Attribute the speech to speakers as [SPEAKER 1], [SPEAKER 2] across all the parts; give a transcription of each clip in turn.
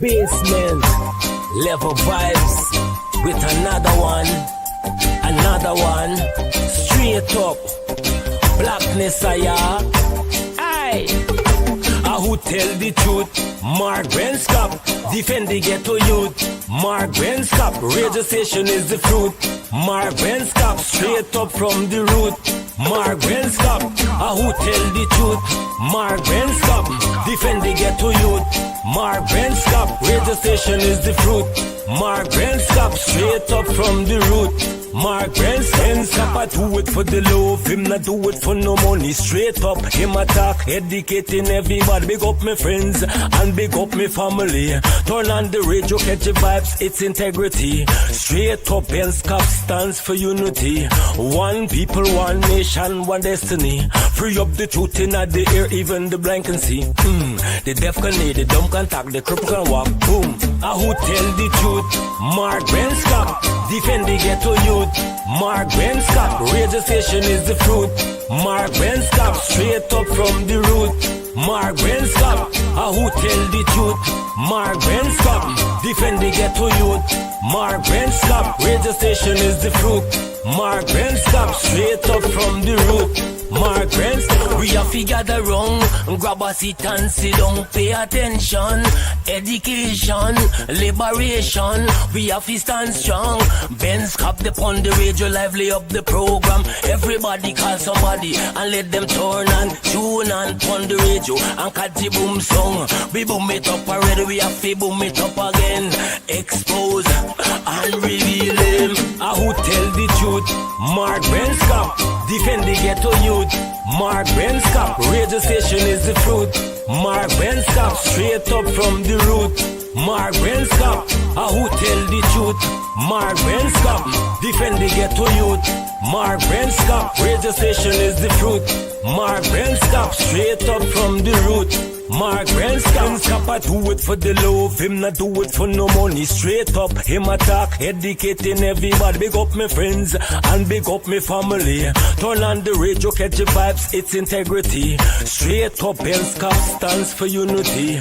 [SPEAKER 1] Basement level vibes with another one, straight up blackness. Aye, who tell the truth? Mark Benskop, defend the ghetto youth. Mark Benskop, radio station is the fruit. Mark Benskop, straight up from the root. Mark Benskop, who tell the truth? Mark Benskop, defend the ghetto youth. Mark Benskop, radio station is the fruit. Mark Benskop, straight up from the root. Mark Benskop, I do it for the love, him not do it for no money. Straight up, him attack, educating everybody. Big up my friends and big up my family. Turn on the radio, catch the vibes, it's integrity. Straight up, Benskop stands for unity. One people, one nation, one destiny. Free up the truth in the air, even the blind can see. The deaf can hear, the dumb can talk, the cripple can walk. Boom. Who tell the truth? Mark Benskop, defend the ghetto youth. Mark Benskop, radio station is the fruit. Mark Benskop, straight up from the root. Mark Benskop, who tell the truth? Mark Benskop, defend the ghetto youth. Mark Benskop, radio station is the fruit. Mark Benskop, straight up from the root. Mark Benskop, we have to gather wrong, grab a seat and sit down, pay attention. Education, liberation, we have to stand strong. Benskop upon the radio, lively up the program. Everybody call somebody and let them turn and tune and on the radio and catch the boom song. We boom it up already, we have to boom it up again. Expose and reveal him. Who tell the truth? Mark Benskop, defend the ghetto youth. Mark Benskop, radio station is the fruit. Mark Benskop, straight up from the root. Mark Benskop, who tell the truth? Mark Benskop, defend the ghetto youth. Mark Benskop, radio station is the fruit. Mark Benskop, straight up from the root. Mark Benskop, I do it for the love, him not do it for no money. Straight up, him attack, educating everybody. Big up my friends and big up my family. Turn on the radio, catch the vibes, it's integrity. Straight up, Benskop stands for unity.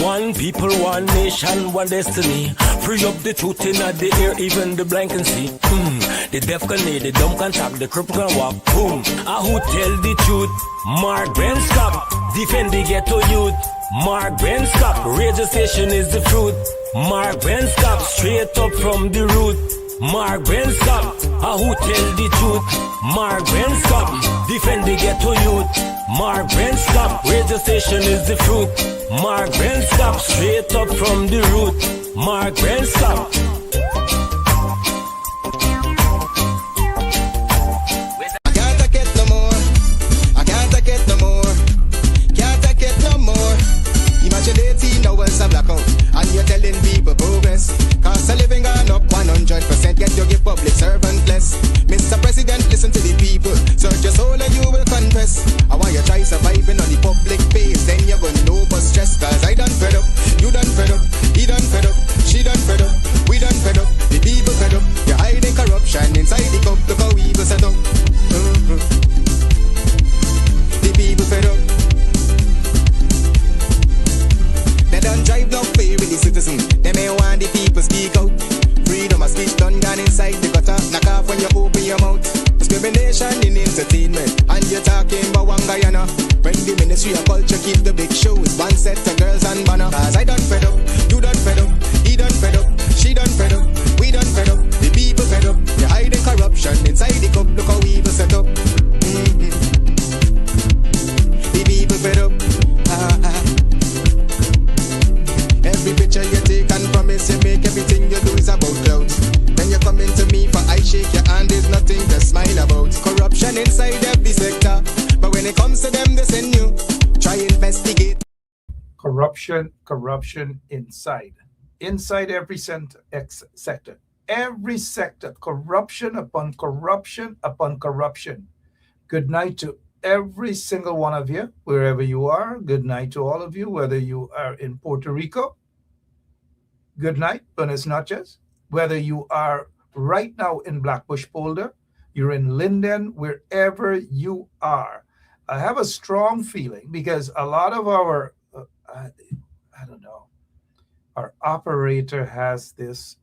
[SPEAKER 1] One people, one nation, one destiny. Free up the truth in the air, even the blind can see. The deaf can hear, the dumb can talk, the cripple can walk. Boom. Who tell the truth? Mark Benskop, defend the ghetto youth. Mark Benskop, radio station is the fruit. Mark Benskop, straight up from the root. Mark Benskop, who tell the truth? Mark Benskop, defend the ghetto youth. Mark Benskop, radio station is the fruit. Mark Benskop, straight up from the root. Mark Benskop.
[SPEAKER 2] And you're telling people progress. Cost of living gone up 100%, yet you give public servant less. Mr. President, listen to the people. Search your soul and you will confess. I want you try surviving on the public base, then you're gonna know but stress. Cause I done fed up, you done fed up, he done fed up, she done fed up, we done fed up, the people fed up. You're hiding corruption inside the cup, look how evil set up. The people fed up. They don't drive no fair with the citizen. They may want the people speak out. Freedom of speech done gone inside the gutter. Knock off when you open your mouth. Discrimination in entertainment. And you're talking about one Guyana. When the Ministry of Culture keep the big shows, one set of girls and banner. Cause I done fed up, you done fed up, he done fed up, she done fed up, we done fed up, the people fed up. You're hiding corruption inside the cup, look how evil set up. The people fed up. Every picture you take and promise you make, everything you do is about clout. When you come into me for I shake your hand, there's nothing to smile about. Corruption inside every sector, but when it comes to them they send you, try investigate.
[SPEAKER 3] Corruption inside every sector. Every sector, corruption upon corruption upon corruption. Good night to every single one of you, wherever you are. Good night to all of you, whether you are in Puerto Rico. Good night, buenas noches. whether you are right now in Blackbush Polder, you're in Linden, wherever you are. I have a strong feeling because a lot of our, I don't know, our operator has this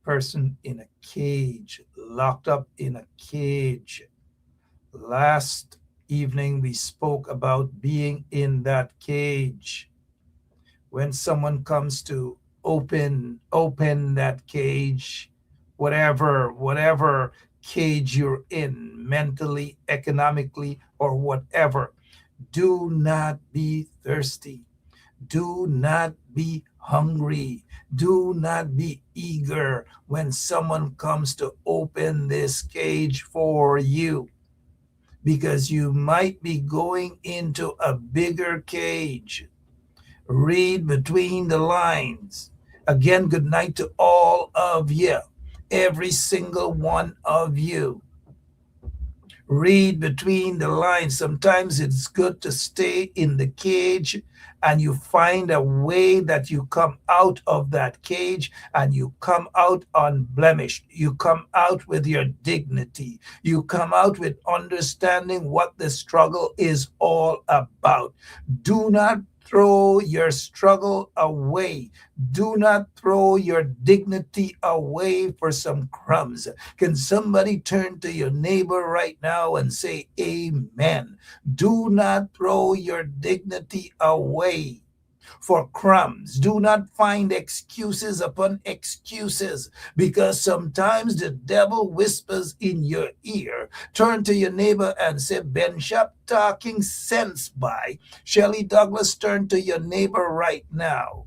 [SPEAKER 3] person in a cage, locked up in a cage. Last evening, we spoke about being in that cage. When someone comes to open that cage, whatever cage you're in, mentally, economically, or whatever, do not be thirsty. Do not be hungry. Do not be eager when someone comes to open this cage for you, because you might be going into a bigger cage. Read between the lines. Again, good night to all of you, every single one of you. Read between the lines. Sometimes it's good to stay in the cage and you find a way that you come out of that cage and you come out unblemished. You come out with your dignity. You come out with understanding what the struggle is all about. Do not throw your struggle away. Do not throw your dignity away for some crumbs. Can somebody turn to your neighbor right now and say, Amen? Do not throw your dignity away for crumbs. Do not find excuses upon excuses, because sometimes the devil whispers in your ear. Turn to your neighbor and say, Ben Shap talking sense by. Shelley Douglas, turn to your neighbor right now.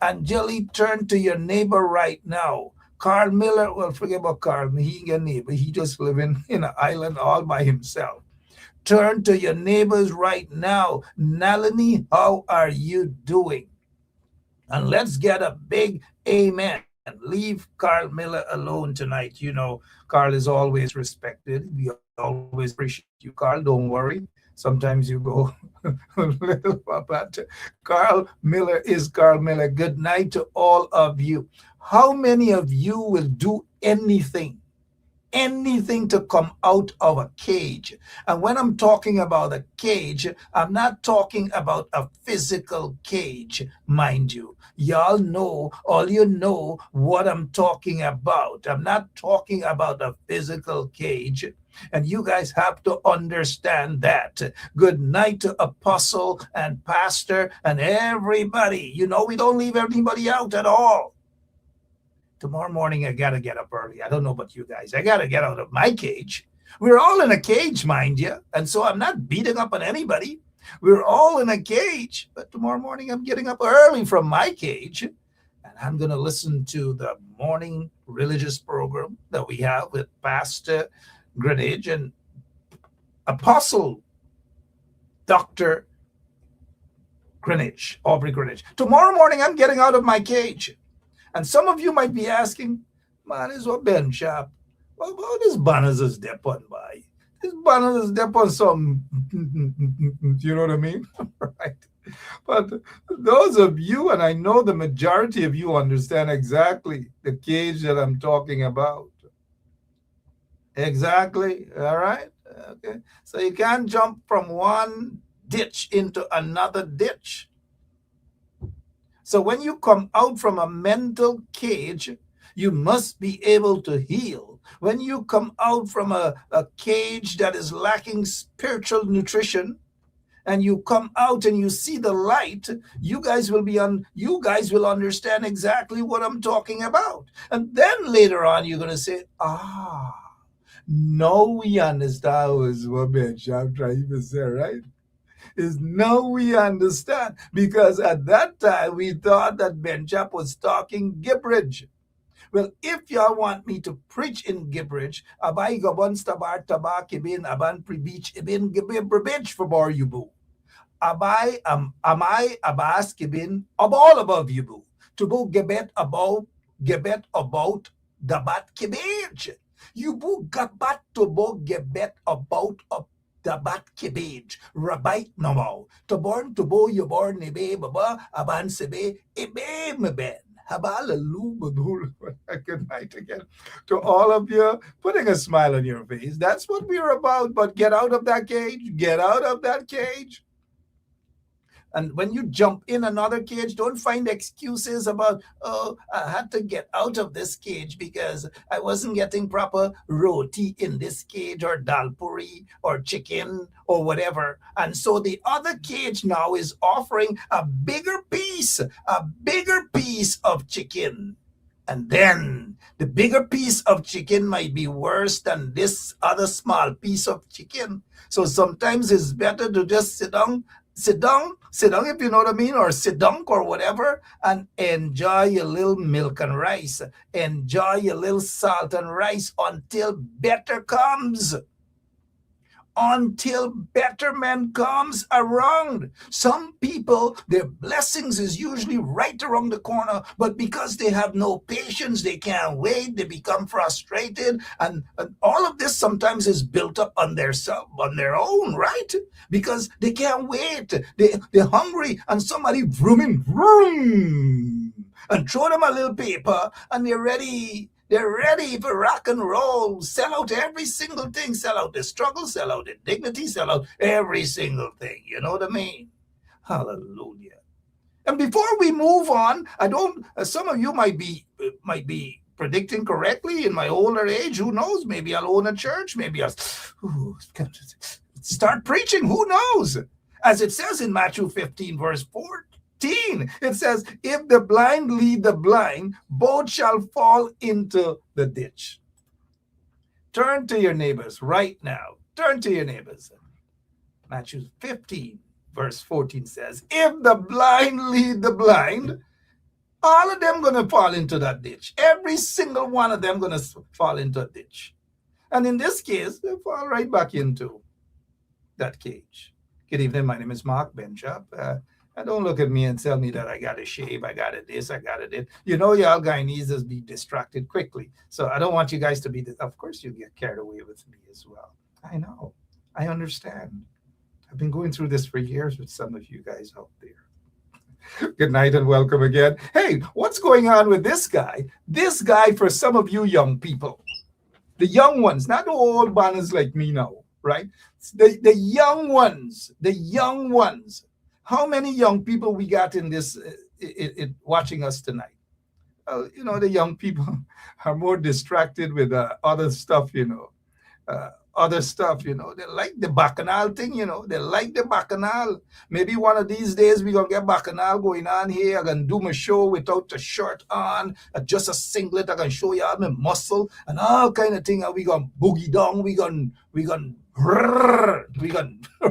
[SPEAKER 3] Angeli, turn to your neighbor right now. Carl Miller, well, forget about Carl. He ain't a neighbor. He just living in an island all by himself. Turn to your neighbors right now. Nalini, how are you doing? And let's get a big amen. Leave Carl Miller alone tonight. You know, Carl is always respected. We always appreciate you, Carl. Don't worry. Sometimes you go a little but Carl Miller is Carl Miller. Good night to all of you. How many of you will do anything to come out of a cage? And when I'm talking about a cage, I'm not talking about a physical cage, mind you. Y'all know, all you know what I'm talking about. I'm not talking about a physical cage. And you guys have to understand that. Good night to Apostle and Pastor and everybody. You know, we don't leave anybody out at all. Tomorrow morning, I got to get up early. I don't know about you guys. I got to get out of my cage. We're all in a cage, mind you. And so I'm not beating up on anybody. We're all in a cage. But tomorrow morning, I'm getting up early from my cage. And I'm going to listen to the morning religious program that we have with Pastor Greenidge and Apostle Dr. Greenidge, Aubrey Greenidge. Tomorrow morning, I'm getting out of my cage. And some of you might be asking, man, is what Ben Sharp? What about this banners is dep on by? This banners is dep on some, you know what I mean? Right. But those of you, and I know the majority of you understand exactly the cage that I'm talking about. Exactly. All right. Okay. So you can't jump from one ditch into another ditch. So when you come out from a mental cage, you must be able to heal. When you come out from a cage that is lacking spiritual nutrition, and you come out and you see the light, you guys will understand exactly what I'm talking about. And then later on, you're going to say, now we understand what Ben Sharp trying to say, right? Is now we understand, because at that time we thought that Ben Sharp was talking gibberish. Well, if y'all want me to preach in gibberish, abay gabon stabar tabak ibin aban pribich ibin gibberish for bar yubu. Abay amay abas kibin aball above yubu. Tubu gebet about dabat kibich. Yubu gabat tubo gebet about dabat kibij, rabait namo. To born to bo you born ibe baba, aban sebe, ibe meben. Good night again to all of you, putting a smile on your face. That's what we're about. But get out of that cage. Get out of that cage. And when you jump in another cage, don't find excuses about, oh, I had to get out of this cage because I wasn't getting proper roti in this cage, or dal puri, or chicken, or whatever. And so the other cage now is offering a bigger piece of chicken. And then the bigger piece of chicken might be worse than this other small piece of chicken. So sometimes it's better to just sit down, if you know what I mean, or sit down or whatever, and enjoy your little milk and rice. Enjoy your little salt and rice until better comes. Until betterment comes around. Some people, their blessings is usually right around the corner, but because they have no patience, they can't wait, they become frustrated, and all of this sometimes is built up on their own, right? Because they can't wait, they're hungry, and somebody vroom, and throw them a little paper, and they're ready. They're ready for rock and roll. Sell out every single thing. Sell out the struggle, sell out the dignity, sell out every single thing. You know what I mean? Hallelujah. And before we move on, some of you might be predicting correctly in my older age. Who knows? Maybe I'll own a church. Maybe I'll start preaching. Who knows? As it says in Matthew 15, verse 4. It says, if the blind lead the blind, both shall fall into the ditch. Turn to your neighbors right now. Turn to your neighbors. Matthew 15, verse 14 says, if the blind lead the blind, all of them going to fall into that ditch. Every single one of them going to fall into a ditch. And in this case, they fall right back into that cage. Good evening. My name is Mark Benchop. And don't look at me and tell me that I got to shave, I got to this, I got to this. You know, y'all Guyanese be distracted quickly. So I don't want you guys to be, of course you get carried away with me as well. I know, I understand. I've been going through this for years with some of you guys out there. Good night and welcome again. Hey, what's going on with this guy? This guy, for some of you young people, the young ones, not the old banners like me now, right? The young ones. How many young people we got in this, watching us tonight? You know, the young people are more distracted with other stuff, They like the bacchanal thing, They like the bacchanal. Maybe one of these days we're going to get bacchanal going on here. I'm going to do my show without the shirt on, just a singlet. I'm going to show you all my muscle and all kind of thing. And we're going to boogie down. We're going,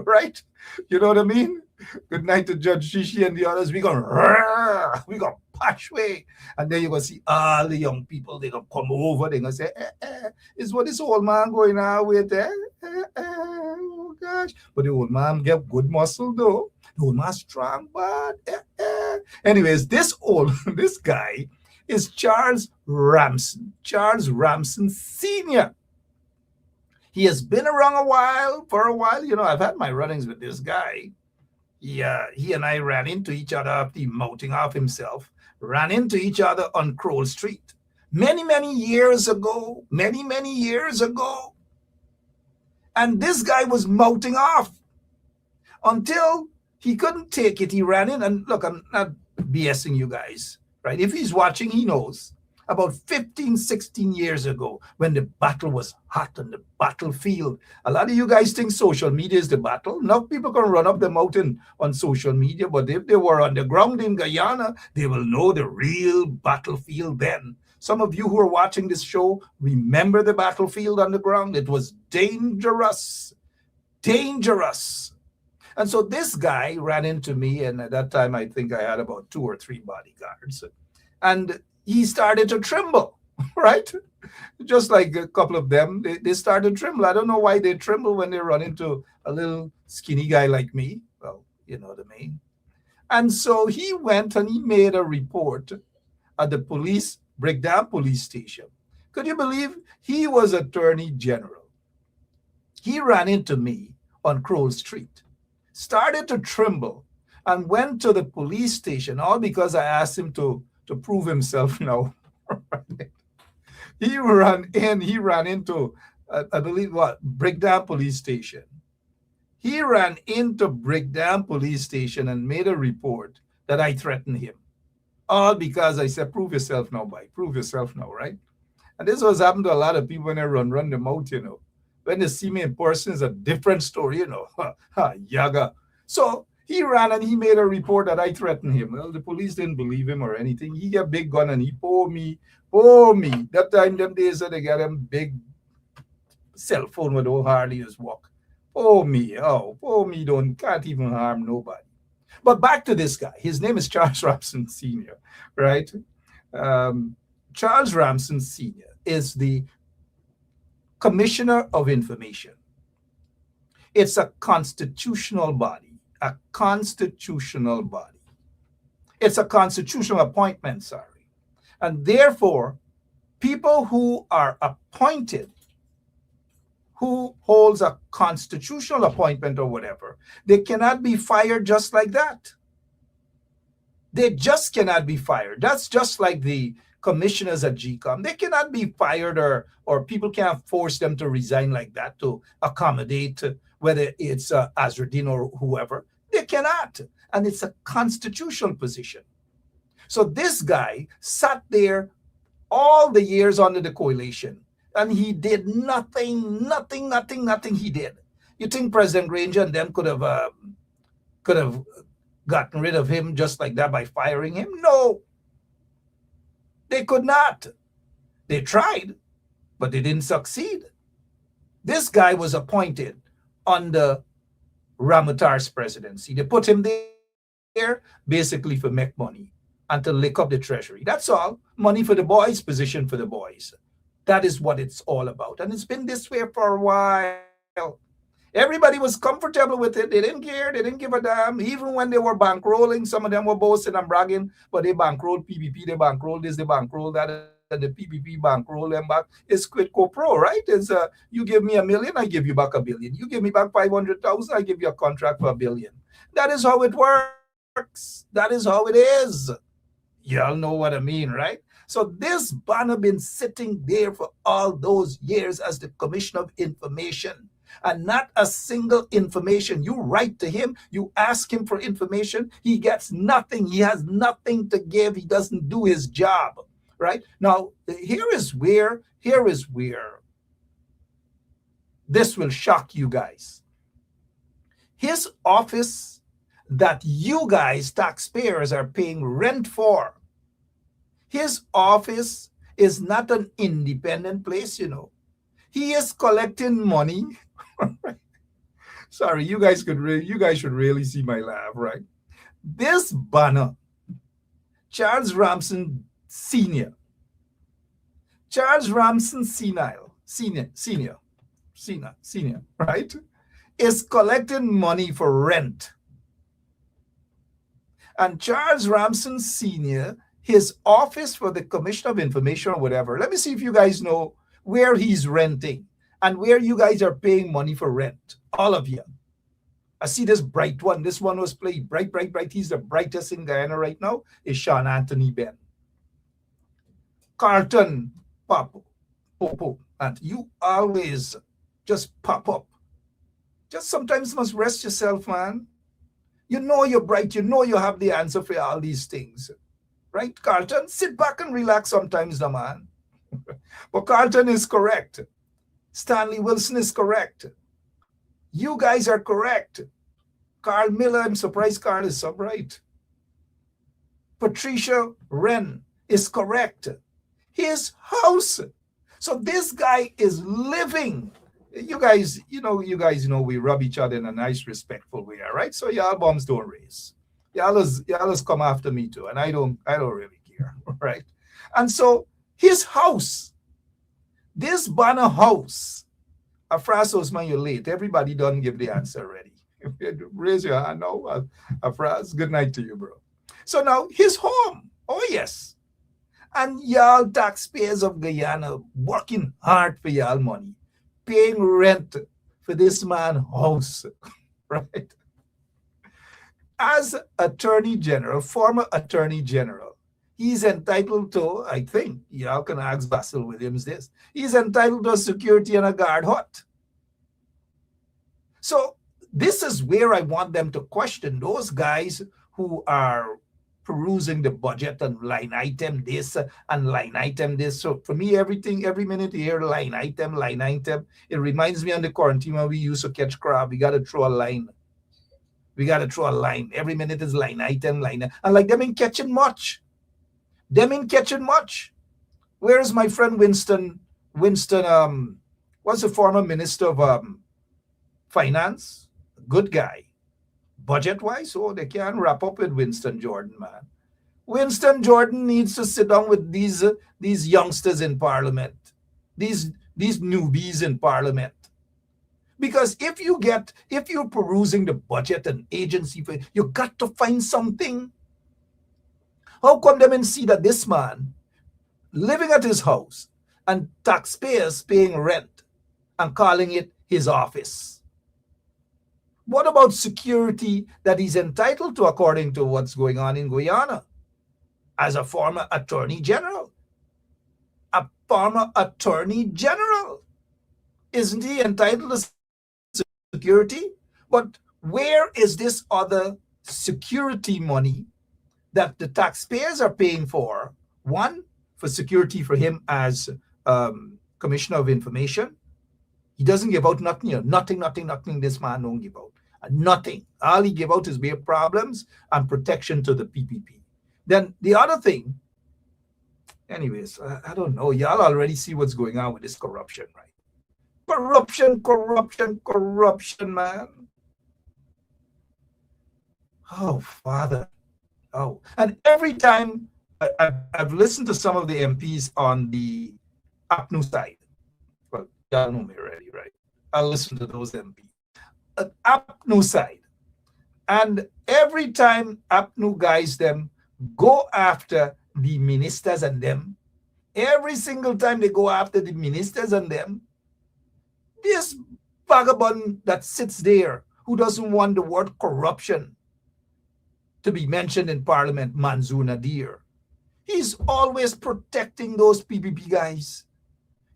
[SPEAKER 3] right? You know what I mean? Good night to Judge Shishi and the others. We gonna patch way. And then you're gonna see all the young people, they're gonna come over, they're gonna say, is what this old man going on with oh gosh. But the old man get good muscle though. The old man strong, but anyways, this guy is Charles Ramson. Charles Ramson Sr. He has been around for a while. I've had my runnings with this guy. Yeah, he and I ran into each other after he mouthing off himself, ran into each other on Kroll Street. Many years ago. And this guy was mouthing off until he couldn't take it. He ran in, and look, I'm not BSing you guys, right? If he's watching, he knows. About 15, 16 years ago, when the battle was hot on the battlefield. A lot of you guys think social media is the battle. Now people can run up the mountain on social media, but if they were on the ground in Guyana, they will know the real battlefield then. Some of you who are watching this show remember the battlefield on the ground. It was dangerous. And so this guy ran into me, and at that time, I think I had about 2 or 3 bodyguards. And he started to tremble, right? Just like a couple of them, they started to tremble. I don't know why they tremble when they run into a little skinny guy like me. Well, you know what I mean. And so he went and he made a report at the Breakdown police station. Could you believe he was Attorney General? He ran into me on Kroll Street, started to tremble, and went to the police station, all because I asked him to to prove himself now. He ran into, I believe, what, Brickdam Police Station. He ran into Brickdam Police Station and made a report that I threatened him. All because I said, prove yourself now, boy. Prove yourself now, right? And this was happened to a lot of people when they run them out, you know. When they see me in person, it's a different story, you know. Yaga. So he ran and he made a report that I threatened him. Well, the police didn't believe him or anything. He got a big gun and he pour me. That time, them days that they got them big cell phone with old hardly just walk. Pour me. Can't even harm nobody. But back to this guy. His name is Charles Ramson Sr., right? Charles Ramson Sr. is the Commissioner of Information. It's a constitutional body. A constitutional body. It's a constitutional appointment, sorry. And therefore, people who are appointed, who holds a constitutional appointment or whatever, they cannot be fired just like that. They just cannot be fired. That's just like the commissioners at GCOM. They cannot be fired or people can't force them to resign like that to accommodate whether it's Azruddin or whoever. They cannot. And it's a constitutional position. So this guy sat there all the years under the coalition and he did nothing he did. You think President Granger and them could have gotten rid of him just like that by firing him? No. They could not. They tried, but they didn't succeed. This guy was appointed under Ramutar's presidency. They put him there basically for make money and to lick up the treasury. That's all. Money for the boys, position for the boys. That is what it's all about. And it's been this way for a while. Everybody was comfortable with it. They didn't care. They didn't give a damn. Even when they were bankrolling, some of them were boasting and bragging, but they bankrolled PPP, they bankrolled this, they bankrolled that, and the PPP bankroll them back. It's quid pro quo, right? It's you give me $1 million, I give you back $1 billion. You give me back 500,000, I give you a contract for $1 billion. That is how it works. That is how it is. Y'all know what I mean, right? So this banner been sitting there for all those years as the Commissioner of Information. And not a single information. You write to him, you ask him for information, he gets nothing. He has nothing to give. He doesn't do his job, right? Now, here is where this will shock you guys. His office that you guys, taxpayers, are paying rent for, his office is not an independent place, you know. He is collecting money. Sorry, you guys should really see my laugh, right? This banner, Charles Ramson Senior, Charles Ramson Senior, right, is collecting money for rent. And Charles Ramson Senior, his office for the Commissioner of Information or whatever. Let me see if you guys know where he's renting and where you guys are paying money for rent. All of you. I see this bright one. This one was played bright. He's the brightest in Guyana right now, is Sean Anthony Ben. Carlton Popo. And you always just pop up. Just sometimes must rest yourself, man. You know you're bright. You know you have the answer for all these things. Right, Carlton? Sit back and relax sometimes, the man. But Carlton is correct. Stanley Wilson is correct. You guys are correct. Carl Miller, I'm surprised Carl is so bright. Patricia Wren is correct. His house. So this guy is living. You guys know we rub each other in a nice, respectful way, all right? So y'all bombs don't raise. Y'all come after me too, and I don't really care, right? And so his house, this banner house, Afrasos, man, you're late. Everybody done give the answer already. Raise your hand now. Afras, good night to you, bro. So now his home, oh yes. And y'all taxpayers of Guyana working hard for y'all money, paying rent for this man's house, right? As Attorney General, former Attorney General, he's entitled to, I think, y'all can ask Basil Williams this, he's entitled to a security and a guard hut. So this is where I want them to question those guys who are perusing the budget and line item this and line item this. So for me, everything, every minute you hear line item, it reminds me on the quarantine when we used to catch crab. We got to throw a line. We got to throw a line. Every minute is line item. And like them ain't catching much. Where is my friend Winston, was the former minister of finance? Good guy. Budget-wise, they can't wrap up with Winston Jordan, man. Winston Jordan needs to sit down with these youngsters in parliament, these newbies in parliament. Because if you're perusing the budget and agency, you got to find something. How come them and see that this man living at his house and taxpayers paying rent and calling it his office? What about security that he's entitled to according to what's going on in Guyana? As a former attorney general. Isn't he entitled to security? But where is this other security money that the taxpayers are paying for? One, for security for him as Commissioner of Information. He doesn't give out nothing. Nothing this man don't give out. Nothing. All he give out is bare problems and protection to the PPP. Then the other thing, anyways, I don't know. Y'all already see what's going on with this corruption, right? Corruption, man. Oh, Father. Oh, and every time I've listened to some of the MPs on the APNU side. Well, y'all know me already, right? I'll listen to those MPs. APNU side. And every time APNU guys them go after the ministers and them, every single time they go after the ministers and them, this vagabond that sits there who doesn't want the word corruption to be mentioned in Parliament, Manzoor Nadir, he's always protecting those PPP guys.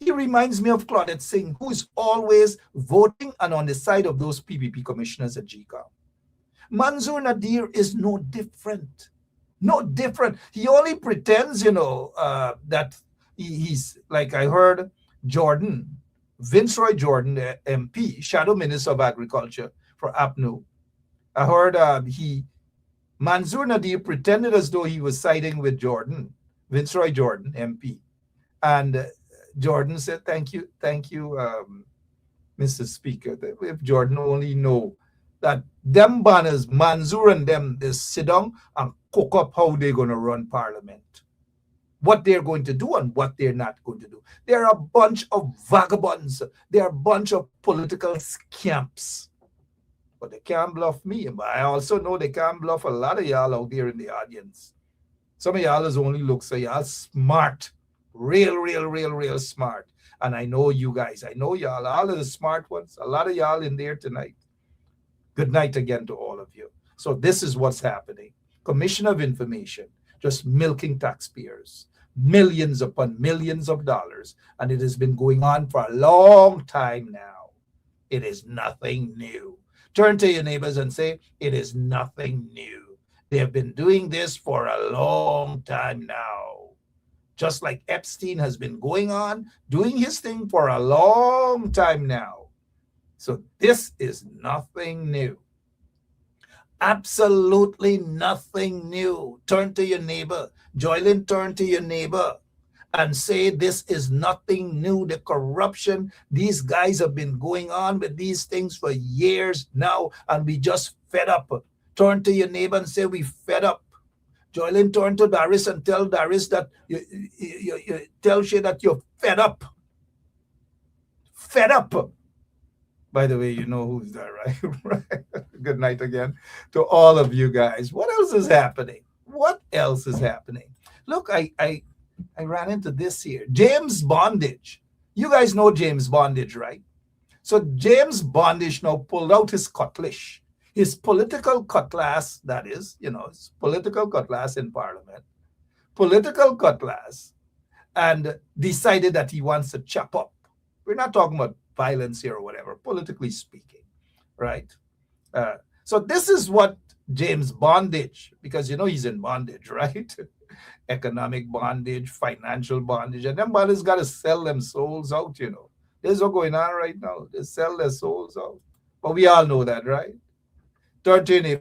[SPEAKER 3] He reminds me of Claudette Singh, who is always voting and on the side of those PPP commissioners at GCOM. Manzoor Nadir is no different. He only pretends, that he's like I heard Viceroy Jordan, the MP, Shadow Minister of Agriculture for APNU. I heard Manzoor Nadir pretended as though he was siding with Viceroy Jordan, MP. And Jordan said, thank you, Mr. Speaker. If Jordan only know that them banners, Manzoor and them, they sit down and cook up how they're going to run Parliament. What they're going to do and what they're not going to do. They're a bunch of vagabonds. They're a bunch of political scamps. But they can't bluff me. But I also know they can't bluff a lot of y'all out there in the audience. Some of y'all is only look so y'all smart. Real smart. And I know you guys. I know y'all. All of the smart ones. A lot of y'all in there tonight. Good night again to all of you. So this is what's happening. Commissioner of Information just milking taxpayers. Millions upon millions of dollars. And it has been going on for a long time now. It is nothing new. Turn to your neighbors and say, it is nothing new. They have been doing this for a long time now. Just like Epstein has been going on, doing his thing for a long time now. So this is nothing new. Absolutely nothing new. Turn to your neighbor. Joylyn, turn to your neighbor and say this is nothing new. The corruption, these guys have been going on with these things for years now, and we just fed up. Turn to your neighbor and say we fed up. Joylyn, turn to Darius and tell Darius that you tell Shay that you're fed up. Fed up. By the way, you know who's that, right? Good night again to all of you guys. What else is happening? Look, I ran into this here. James Bondage. You guys know James Bondage, right? So James Bondage now pulled out his cutlass, his political cutlass, that is, his political cutlass in Parliament, political cutlass and decided that he wants to chop up. We're not talking about violence here or whatever, politically speaking, right? So this is what James bondage, because he's in bondage, right? Economic bondage, financial bondage, and them brothers got to sell them souls out. This is what's going on right now. They sell their souls out, but we all know that, right? 13.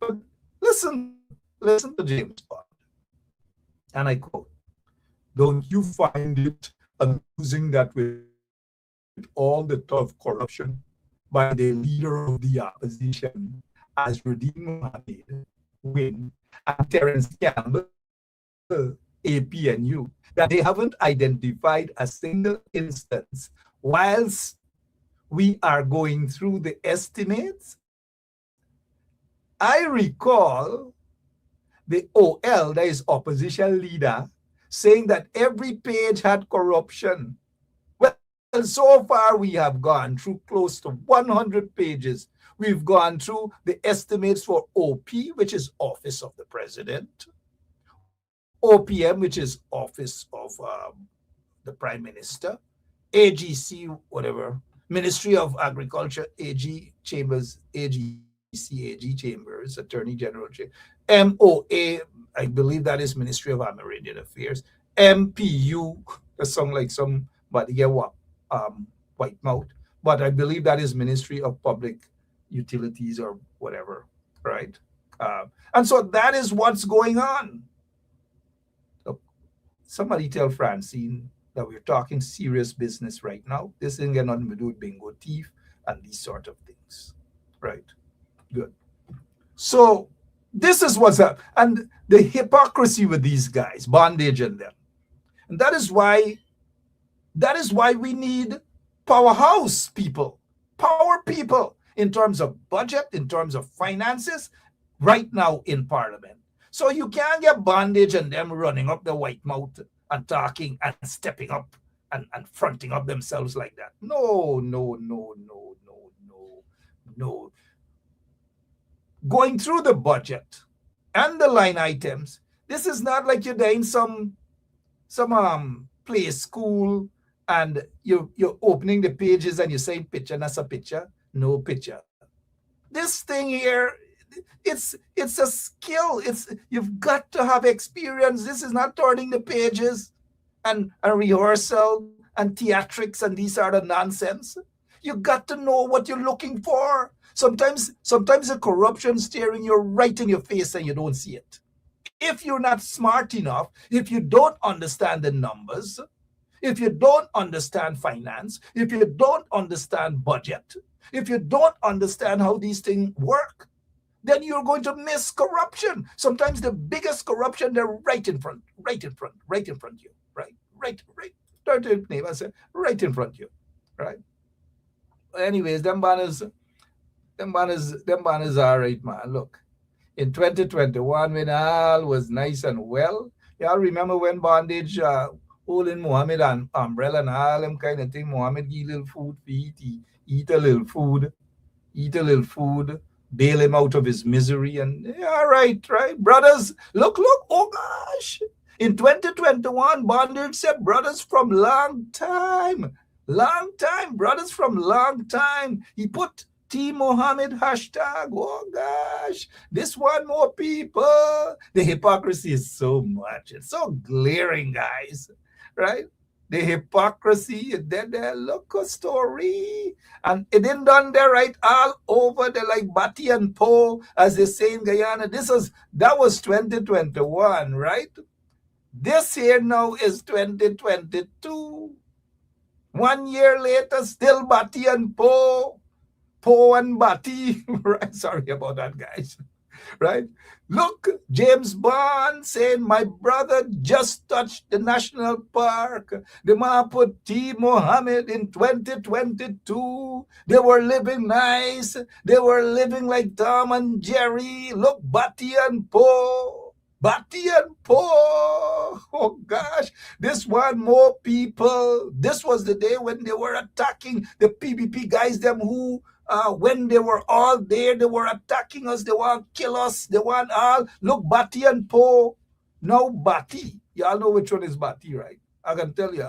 [SPEAKER 3] But listen to James Bond, and I quote: "Don't you find it amusing that with all the tough corruption by the leader of the opposition, as Radin Mohammed, Win, and Terence Campbell, APNU, that they haven't identified a single instance whilst we are going through the estimates?" I recall the OL, that is opposition leader, saying that every page had corruption. Well, so far we have gone through close to 100 pages. We've gone through the estimates for OP, which is Office of the President, OPM, which is Office of the Prime Minister, AGC, whatever, Ministry of Agriculture, AG Chambers, AG Chambers, Attorney General, MOA, I believe that is Ministry of Amerindian Affairs, MPU, that sound like somebody get white mouth, but I believe that is Ministry of Public Utilities or whatever, right? And so that is what's going on. So somebody tell Francine that we're talking serious business right now. This ain't got nothing to do with bingo thief and these sort of things, right? Good. So this is what's up. And the hypocrisy with these guys, bondage and them. And that is why we need powerhouse people, power people in terms of budget, in terms of finances, right now in Parliament. So you can't get bondage and them running up the white mouth and talking and stepping up and fronting up themselves like that. No. Going through the budget and the line items, this is not like you're in some play school and you're opening the pages and you're saying picture, that's a picture, no picture. This thing here, it's a skill. You've got to have experience. This is not turning the pages and a rehearsal and theatrics and these sort of nonsense. You got to know what you're looking for. Sometimes the corruption staring you right in your face and you don't see it. If you're not smart enough, if you don't understand the numbers, if you don't understand finance, if you don't understand budget, if you don't understand how these things work, then you're going to miss corruption. Sometimes the biggest corruption, they're right in front of you, right. Turn to your neighbor and say, right in front of you, right? Anyways, them banners are right, man. Look, in 2021, when all was nice and well, y'all remember when bondage holding Muhammad and umbrella and all them kind of thing, Muhammad give little food for eat a little food, bail him out of his misery, and yeah, right, brothers, look, oh gosh, in 2021, bondage said brothers from long time, brothers from long time. He put Team Mohammed hashtag. Oh gosh, this one more people. The hypocrisy is so much. It's so glaring, guys, right? The hypocrisy, then look a story. And it didn't done there right all over the like Bati and Po, as they say in Guyana. That was 2021, right? This year now is 2022. 1 year later, still Bati and Po and Bati. Right? Sorry about that, guys. Right? Look, James Bond saying, my brother just touched the national park. The man put T. Mohammed in 2022. They were living nice. They were living like Tom and Jerry. Look, Bati and Po. Oh gosh, this one more people. This was the day when they were attacking the PPP guys, them who when they were all there, they were attacking us. They want to kill us. They want all. Look, Bati and Po. Now Bati, y'all know which one is Bati, right? I can tell you.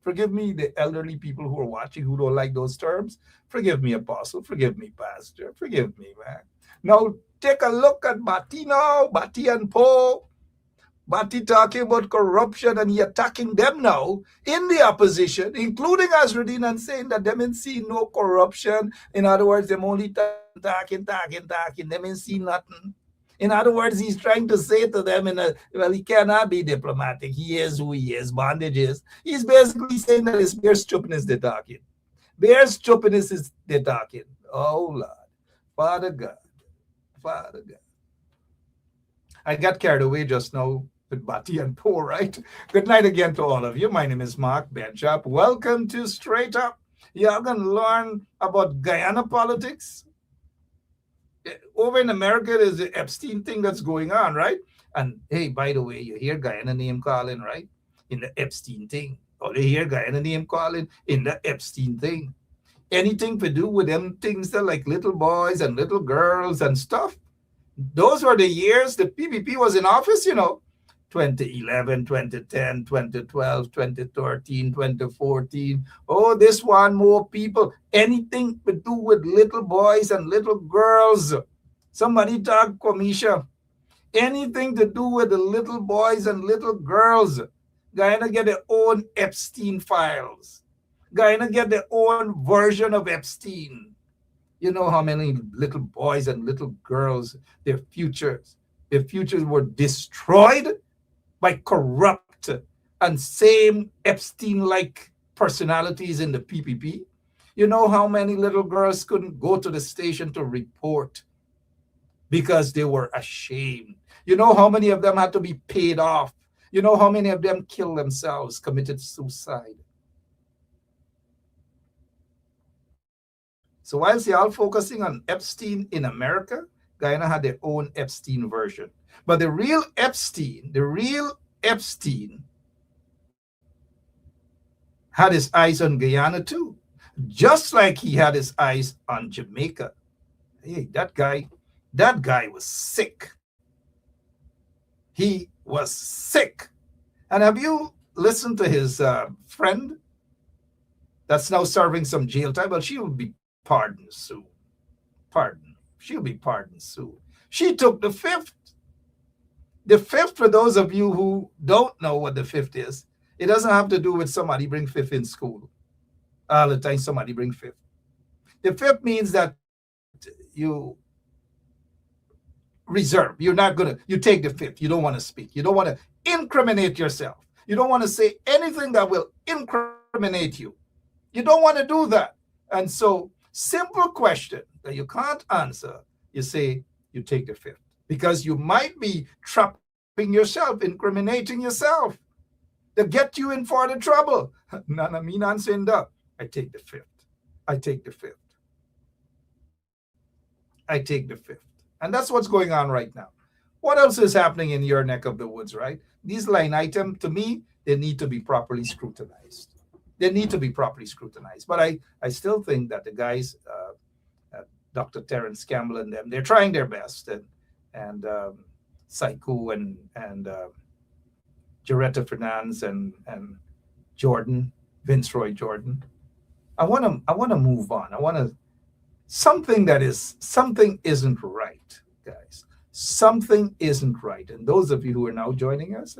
[SPEAKER 3] Forgive me, the elderly people who are watching who don't like those terms. Forgive me, Apostle. Forgive me, Pastor. Forgive me, man. Now take a look at Bati now, Bati and Poe. Bati talking about corruption and he attacking them now in the opposition, including Azruddin, and saying that them ain't see no corruption. In other words, them only talking. Them ain't see nothing. In other words, he's trying to say to them, well, he cannot be diplomatic. He is who he is. Bondage is. He's basically saying that it's bare stupidness they're talking. Bare stupidness is they're talking. Oh, Lord. Father God. Father God. I got carried away just now with Bati and Poe, right? Good night again to all of you. My name is Mark Benchop. Welcome to Straight Up. You're going to learn about Guyana politics. Over in America, there's the Epstein thing that's going on, right? And hey, by the way, you hear Guyana name calling, right? In the Epstein thing. Or you hear Guyana name calling in the Epstein thing. Anything to do with them things that like little boys and little girls and stuff. Those were the years the PPP was in office, 2011, 2010, 2012, 2013, 2014. Oh, this one more people. Anything to do with little boys and little girls. Somebody talk, Kwamisha. Anything to do with the little boys and little girls. Guyana get their own Epstein files. Guyana get their own version of Epstein. You know how many little boys and little girls, their futures were destroyed by corrupt and same Epstein-like personalities in the PPP. You know how many little girls couldn't go to the station to report because they were ashamed. You know how many of them had to be paid off. You know how many of them killed themselves, committed suicide. So whilst you're all focusing on Epstein in America, Guyana had their own Epstein version. But the real Epstein had his eyes on Guyana too, just like he had his eyes on Jamaica. Hey, that guy was sick. He was sick. And have you listened to his friend that's now serving some jail time? Well, she will be pardoned soon. She'll be pardoned soon. She took the fifth. The fifth, for those of you who don't know what the fifth is, it doesn't have to do with somebody bring fifth in school. All the time somebody bring fifth. The fifth means that you reserve. You take the fifth. You don't want to speak. You don't want to incriminate yourself. You don't want to say anything that will incriminate you. You don't want to do that. And so, simple question that you can't answer, you say you take the fifth. Because you might be trapping yourself, incriminating yourself to get you in for the trouble. Nana me not saying that. I take the fifth. I take the fifth. I take the fifth. And that's what's going on right now. What else is happening in your neck of the woods, right? These line items, to me, they need to be properly scrutinized. They need to be properly scrutinized. But I still think that the guys, Dr. Terrence Campbell and them, they're trying their best. And Saiku and Jaretta Fernandez and Jordan, Vince Roy Jordan. I want to move on. Something isn't right, guys. Something isn't right. And those of you who are now joining us,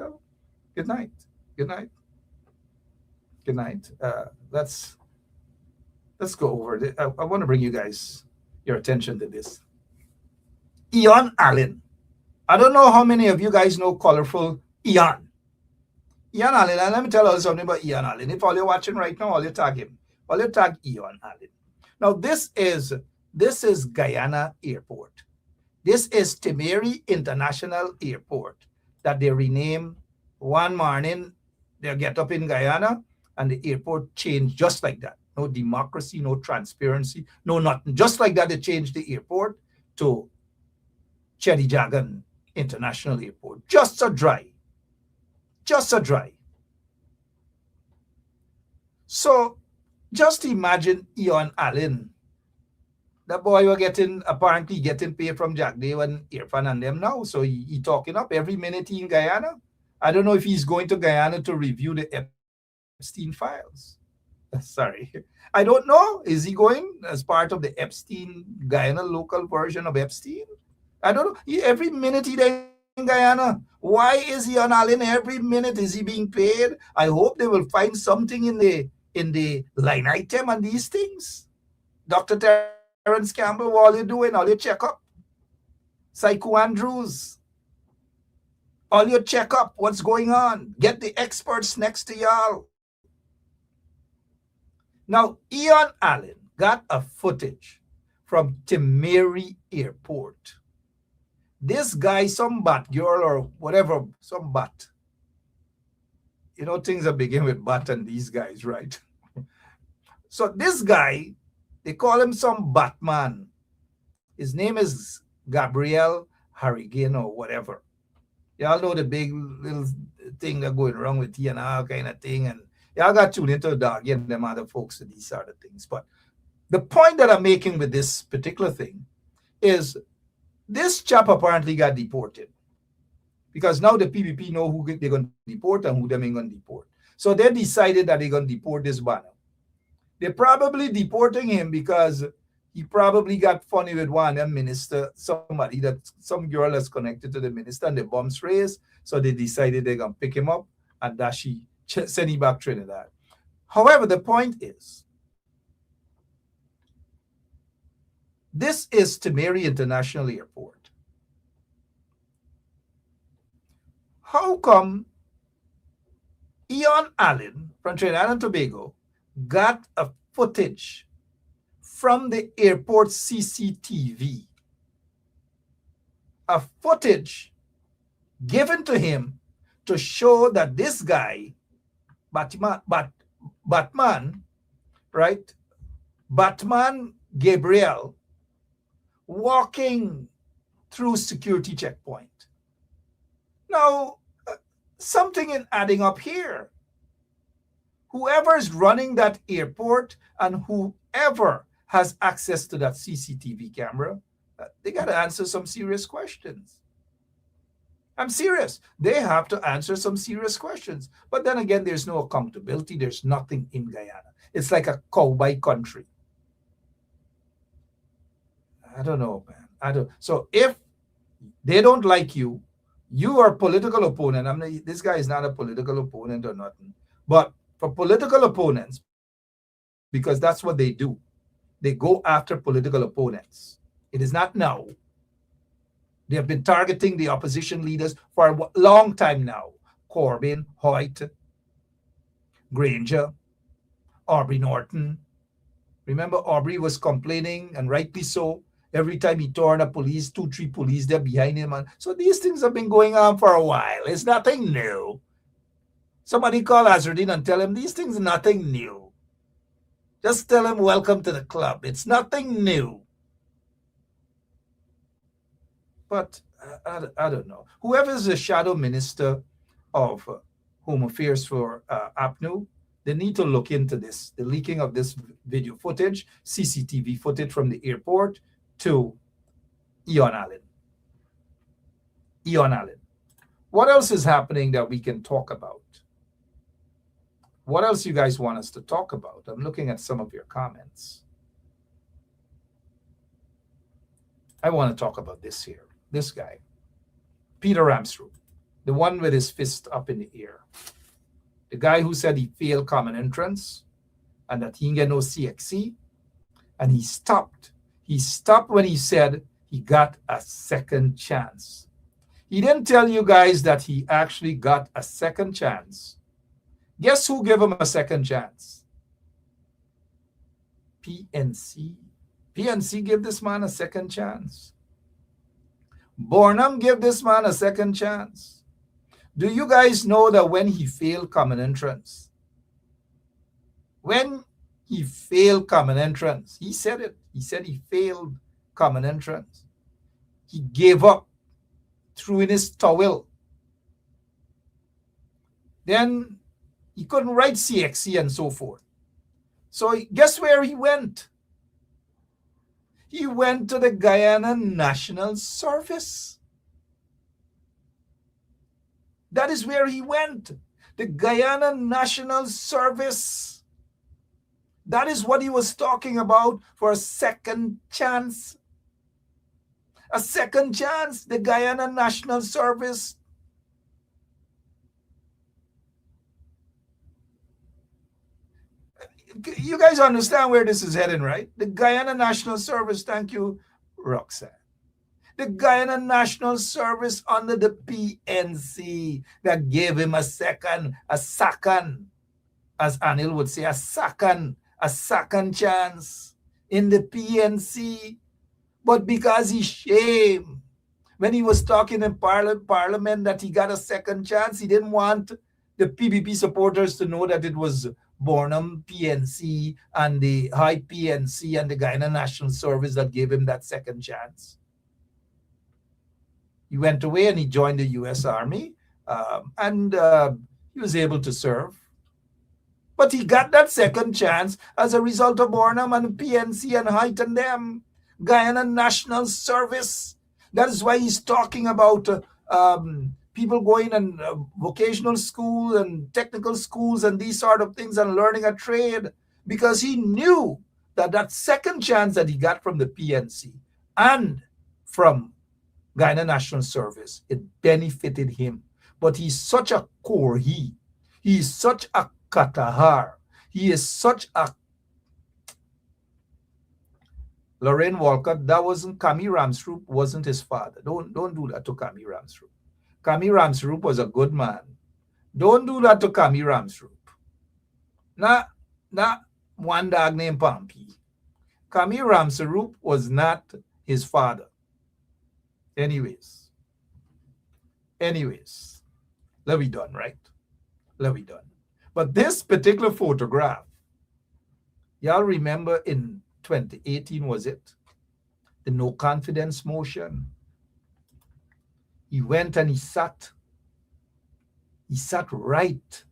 [SPEAKER 3] good night. Good night. Good night. Let's go over it. I want to bring you guys your attention to this. Ian Allen. I don't know how many of you guys know colorful Ian. Ian Allen, and let me tell you something about Ian Allen. If all you're watching right now, all you tag him. All you tag Ian Allen. Now this is Guyana Airport. This is Timeri International Airport that they renamed one morning. They get up in Guyana and the airport changed just like that. No democracy, no transparency, no nothing. Just like that, they changed the airport to Chedi Jagan International Airport. Just a dry. So just imagine Ian Allen. That boy was apparently getting paid from Jack Dave and Irfan and them now. So he talking up every minute he in Guyana. I don't know if he's going to Guyana to review the Epstein files. Sorry. I don't know. Is he going as part of the Epstein Guyana local version of Epstein? I don't know. Every minute he's in Guyana. Why is he on Allen? Every minute is he being paid? I hope they will find something in the line item on these things. Dr. Terence Campbell, what are you doing? All your checkup. Psycho Andrews, all your checkup. What's going on? Get the experts next to y'all. Now, Ian Allen got a footage from Timeri Airport. This guy, some bat girl or whatever, some bat. You know, things that begin with bat and these guys, right? So this guy, they call him some Batman. His name is Gabriel Harrigan or whatever. Y'all know the big little thing that going wrong with TNR kind of thing. And y'all got tuned into the dog and them other folks and these sort of things. But the point that I'm making with this particular thing is this chap apparently got deported. Because now the PPP know who they're going to deport and who they ain't going to deport. So they decided that they're going to deport this banner. They're probably deporting him because he probably got funny with one of them minister, somebody that some girl that's connected to the minister and the bombs raised. So they decided they're going to pick him up and send him back to Trinidad. However, the point is, this is Timeri International Airport. How come Ian Allen from Trinidad and Tobago got a footage from the airport CCTV? A footage given to him to show that this guy, Batman, right? Batman Gabriel, walking through security checkpoint. Now, something is adding up here. Whoever is running that airport and whoever has access to that CCTV camera, they got to answer some serious questions. I'm serious. They have to answer some serious questions. But then again, there's no accountability. There's nothing in Guyana. It's like a cowboy country. I don't know, man. So if they don't like you, you are a political opponent. This guy is not a political opponent or nothing. But for political opponents, because that's what they do, they go after political opponents. It is not now. They have been targeting the opposition leaders for a long time now. Corbyn, Hoyt, Granger, Aubrey Norton. Remember, Aubrey was complaining, and rightly so. Every time he turned a police, 2-3 police there behind him. And so these things have been going on for a while. It's nothing new. Somebody call Azruddin and tell him these things are nothing new. Just tell him welcome to the club. It's nothing new. But I don't know. Whoever is the shadow minister of Home Affairs for APNU, they need to look into this, the leaking of this video footage, CCTV footage from the airport to Ian Allen. Ian Allen. What else is happening that we can talk about? What else you guys want us to talk about? I'm looking at some of your comments. I want to talk about this here. This guy, Peter Ramsrud, the one with his fist up in the air. The guy who said he failed common entrance and that he didn't get no CXC. And he stopped. He stopped when he said he got a second chance. He didn't tell you guys that he actually got a second chance. Guess who gave him a second chance? PNC. PNC gave this man a second chance. Bornham gave this man a second chance. Do you guys know that when he failed common entrance, when he failed common entrance, he said it. He said he failed common entrance. He gave up, threw in his towel. Then he couldn't write CXC and so forth. So guess where he went? He went to the Guyana National Service. That is where he went. The Guyana National Service. That is what he was talking about for a second chance. A second chance, the Guyana National Service. You guys understand where this is heading, right? The Guyana National Service, thank you, Roxanne. The Guyana National Service under the PNC that gave him a second, as Anil would say, a second chance in the PNC. But because he shamed when he was talking in Parliament that he got a second chance, he didn't want the PPP supporters to know that it was Bornum PNC and the High PNC and the Guyana National Service that gave him that second chance. He went away and he joined the U.S. Army, and he was able to serve. But he got that second chance as a result of Bornum and PNC and Height and them. Guyana National Service. That is why he's talking about people going and vocational school and technical schools and these sort of things and learning a trade, because he knew that that second chance that he got from the PNC and from Guyana National Service, it benefited him. But he's such a core, he is such a Katahar. He is such a Lorraine Walcott. That wasn't Kami Ramsroop, wasn't his father. Don't do that to Kami Ramsroop. Kami Ramsroop was a good man. Don't do that to Kami Ramsroop. Not one dog named Pompey. Kami Ramsroop was not his father. Anyways, let me done, right? Let me done. But this particular photograph, y'all remember in 2018, was it? The no confidence motion. He went and he sat right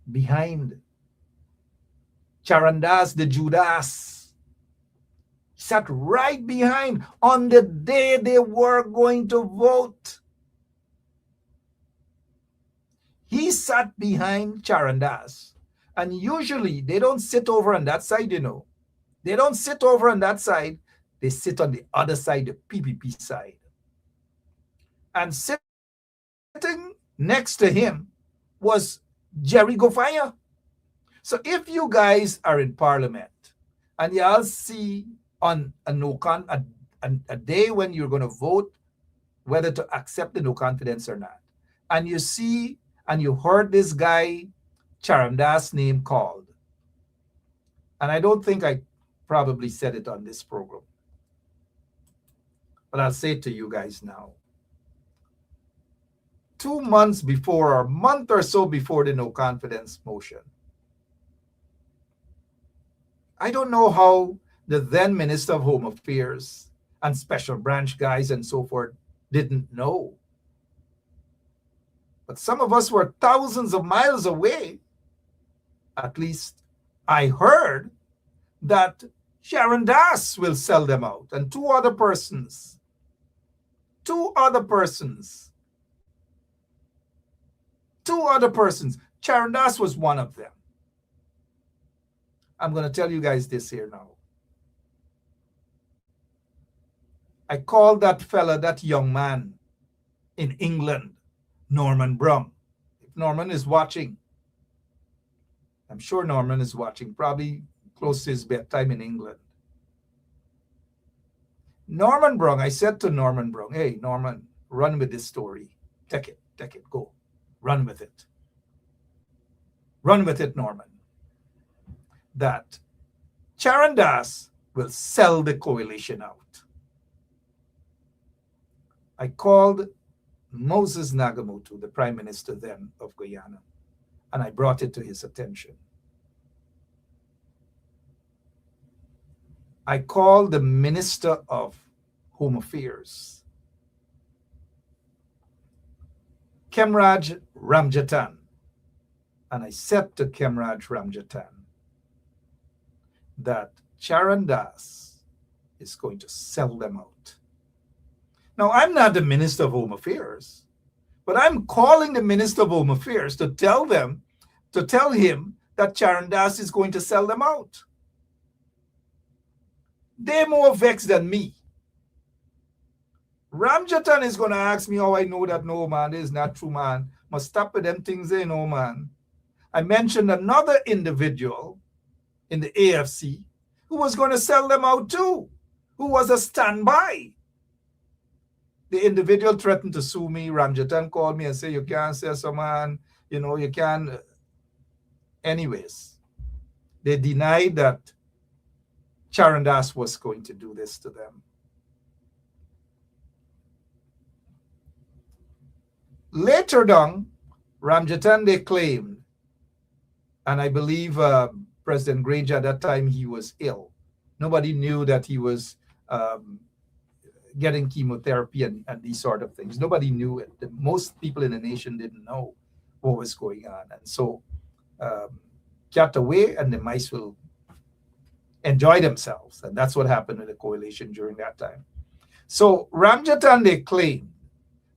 [SPEAKER 3] behind Charandas the Judas. He sat right behind on the day they were going to vote. He sat behind Charandas. And usually they don't sit over on that side, you know. They don't sit over on that side. They sit on the other side, the PPP side. And sitting next to him was Jerry Gofaya. So if you guys are in Parliament and y'all see on a day when you're going to vote whether to accept the no confidence or not, and you see and you heard this guy Charandas' name called, and I don't think I probably said it on this program, but I'll say it to you guys now. 2 months before, or a month or so before the no confidence motion, I don't know how the then Minister of Home Affairs and Special Branch guys and so forth didn't know. But some of us were thousands of miles away. At least I heard that Sharon Das will sell them out, and two other persons. Sharon Das was one of them. I'm going to tell you guys this here now. I called that fella, that young man in England, Norman Brum. If Norman is watching, I'm sure Norman is watching, probably close to his bedtime in England. Norman Brung, I said to Norman Brung, hey, Norman, run with this story. Take it, go. Run with it. Run with it, Norman. That Charan Das will sell the coalition out. I called Moses Nagamoto, the Prime Minister then of Guyana, and I brought it to his attention. I called the Minister of Home Affairs, Kemraj Ramjatan, and I said to Kemraj Ramjatan that Charan Das is going to sell them out. Now, I'm not the Minister of Home Affairs, But I'm calling the Minister of Home Affairs to tell him that Charan Das is going to sell them out. They're more vexed than me. Ramjatan is going to ask me how I know that. No, man, this is not true, man. Must stop with them things there, no, man. I mentioned another individual in the AFC who was going to sell them out too, who was a standby. The individual threatened to sue me. Ramjatan called me and said, you can't sell some man, you can't. Anyways, they denied that Charan Das was going to do this to them. Later on, Ramjatan, they claimed, and I believe President Granger at that time, he was ill. Nobody knew that he was getting chemotherapy and these sort of things. Nobody knew it. Most people in the nation didn't know what was going on. And so, cat away and the mice will enjoy themselves. And that's what happened with the coalition during that time. So Ramjatan, they claimed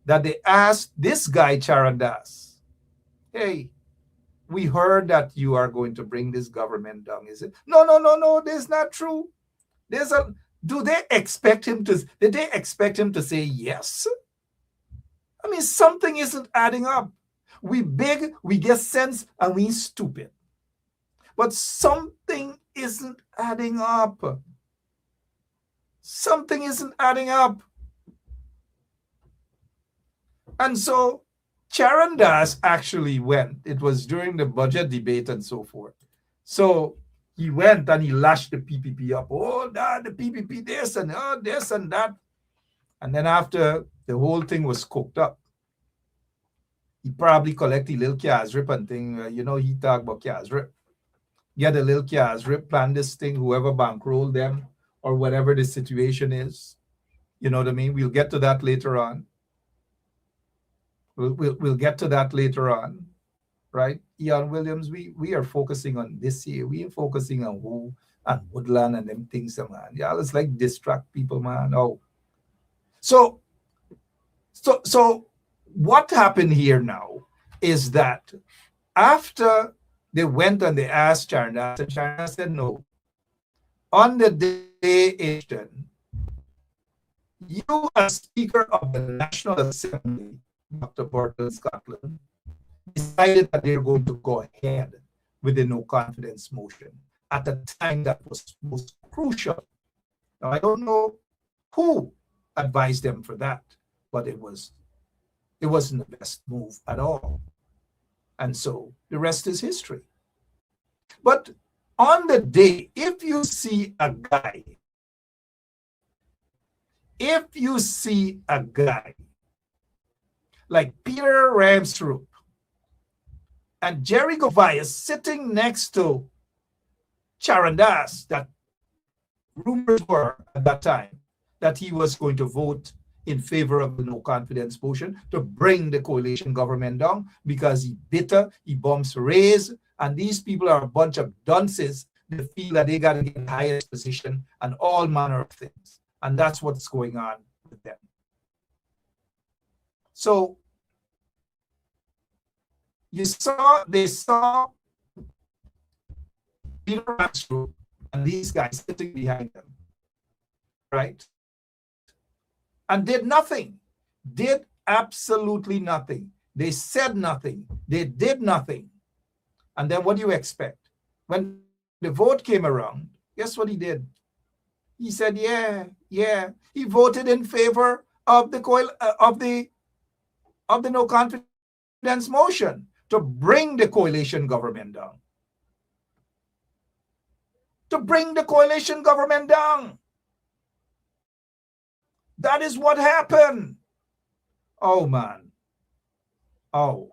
[SPEAKER 3] that they asked this guy, Charan Das, hey, we heard that you are going to bring this government down. Is it? No, that's not true. Did they expect him to say yes? I mean, something isn't adding up. We big, we get sense, and we stupid. But something isn't adding up. Something isn't adding up. And so Charan Das actually went. It was during the budget debate and so forth. So he went and he lashed the PPP up. Oh, that, the PPP this and that. And then after the whole thing was cooked up, he probably collected a little Kazrip and thing. He talked about Kazrip. Get a little Kazrip, plan this thing, whoever bankrolled them or whatever the situation is. You know what I mean? We'll get to that later on. We'll get to that later on, right? Ian Williams, we are focusing on this year. We are focusing on who and Woodland and them things, man. Yeah, it's like distract people, man. Oh, so what happened here now is that after they went and they asked Charan Das, and Charan Das said no. On the day, you as Speaker of the National Assembly, Dr. Burton Scotland, decided that they're going to go ahead with the no confidence motion at a time that was most crucial. Now, I don't know who advised them for that, but it wasn't the best move at all. And so the rest is history. But on the day, if you see a guy like Peter Ramsrup and Jerry Govias sitting next to Charan Das, that rumors were at that time that he was going to vote in favor of the no confidence motion to bring the coalition government down because he bitter, he bombs raise, and these people are a bunch of dunces. They feel that they got to get the highest position and all manner of things. And that's what's going on with them. So they saw Peter Ramsrup and these guys sitting behind them, right? And did nothing, did absolutely nothing. They said nothing, they did nothing. And then what do you expect? When the vote came around, guess what he did? He said, yeah. He voted in favor of the no confidence motion to bring the coalition government down. To bring the coalition government down. That is what happened. Oh, man. Oh.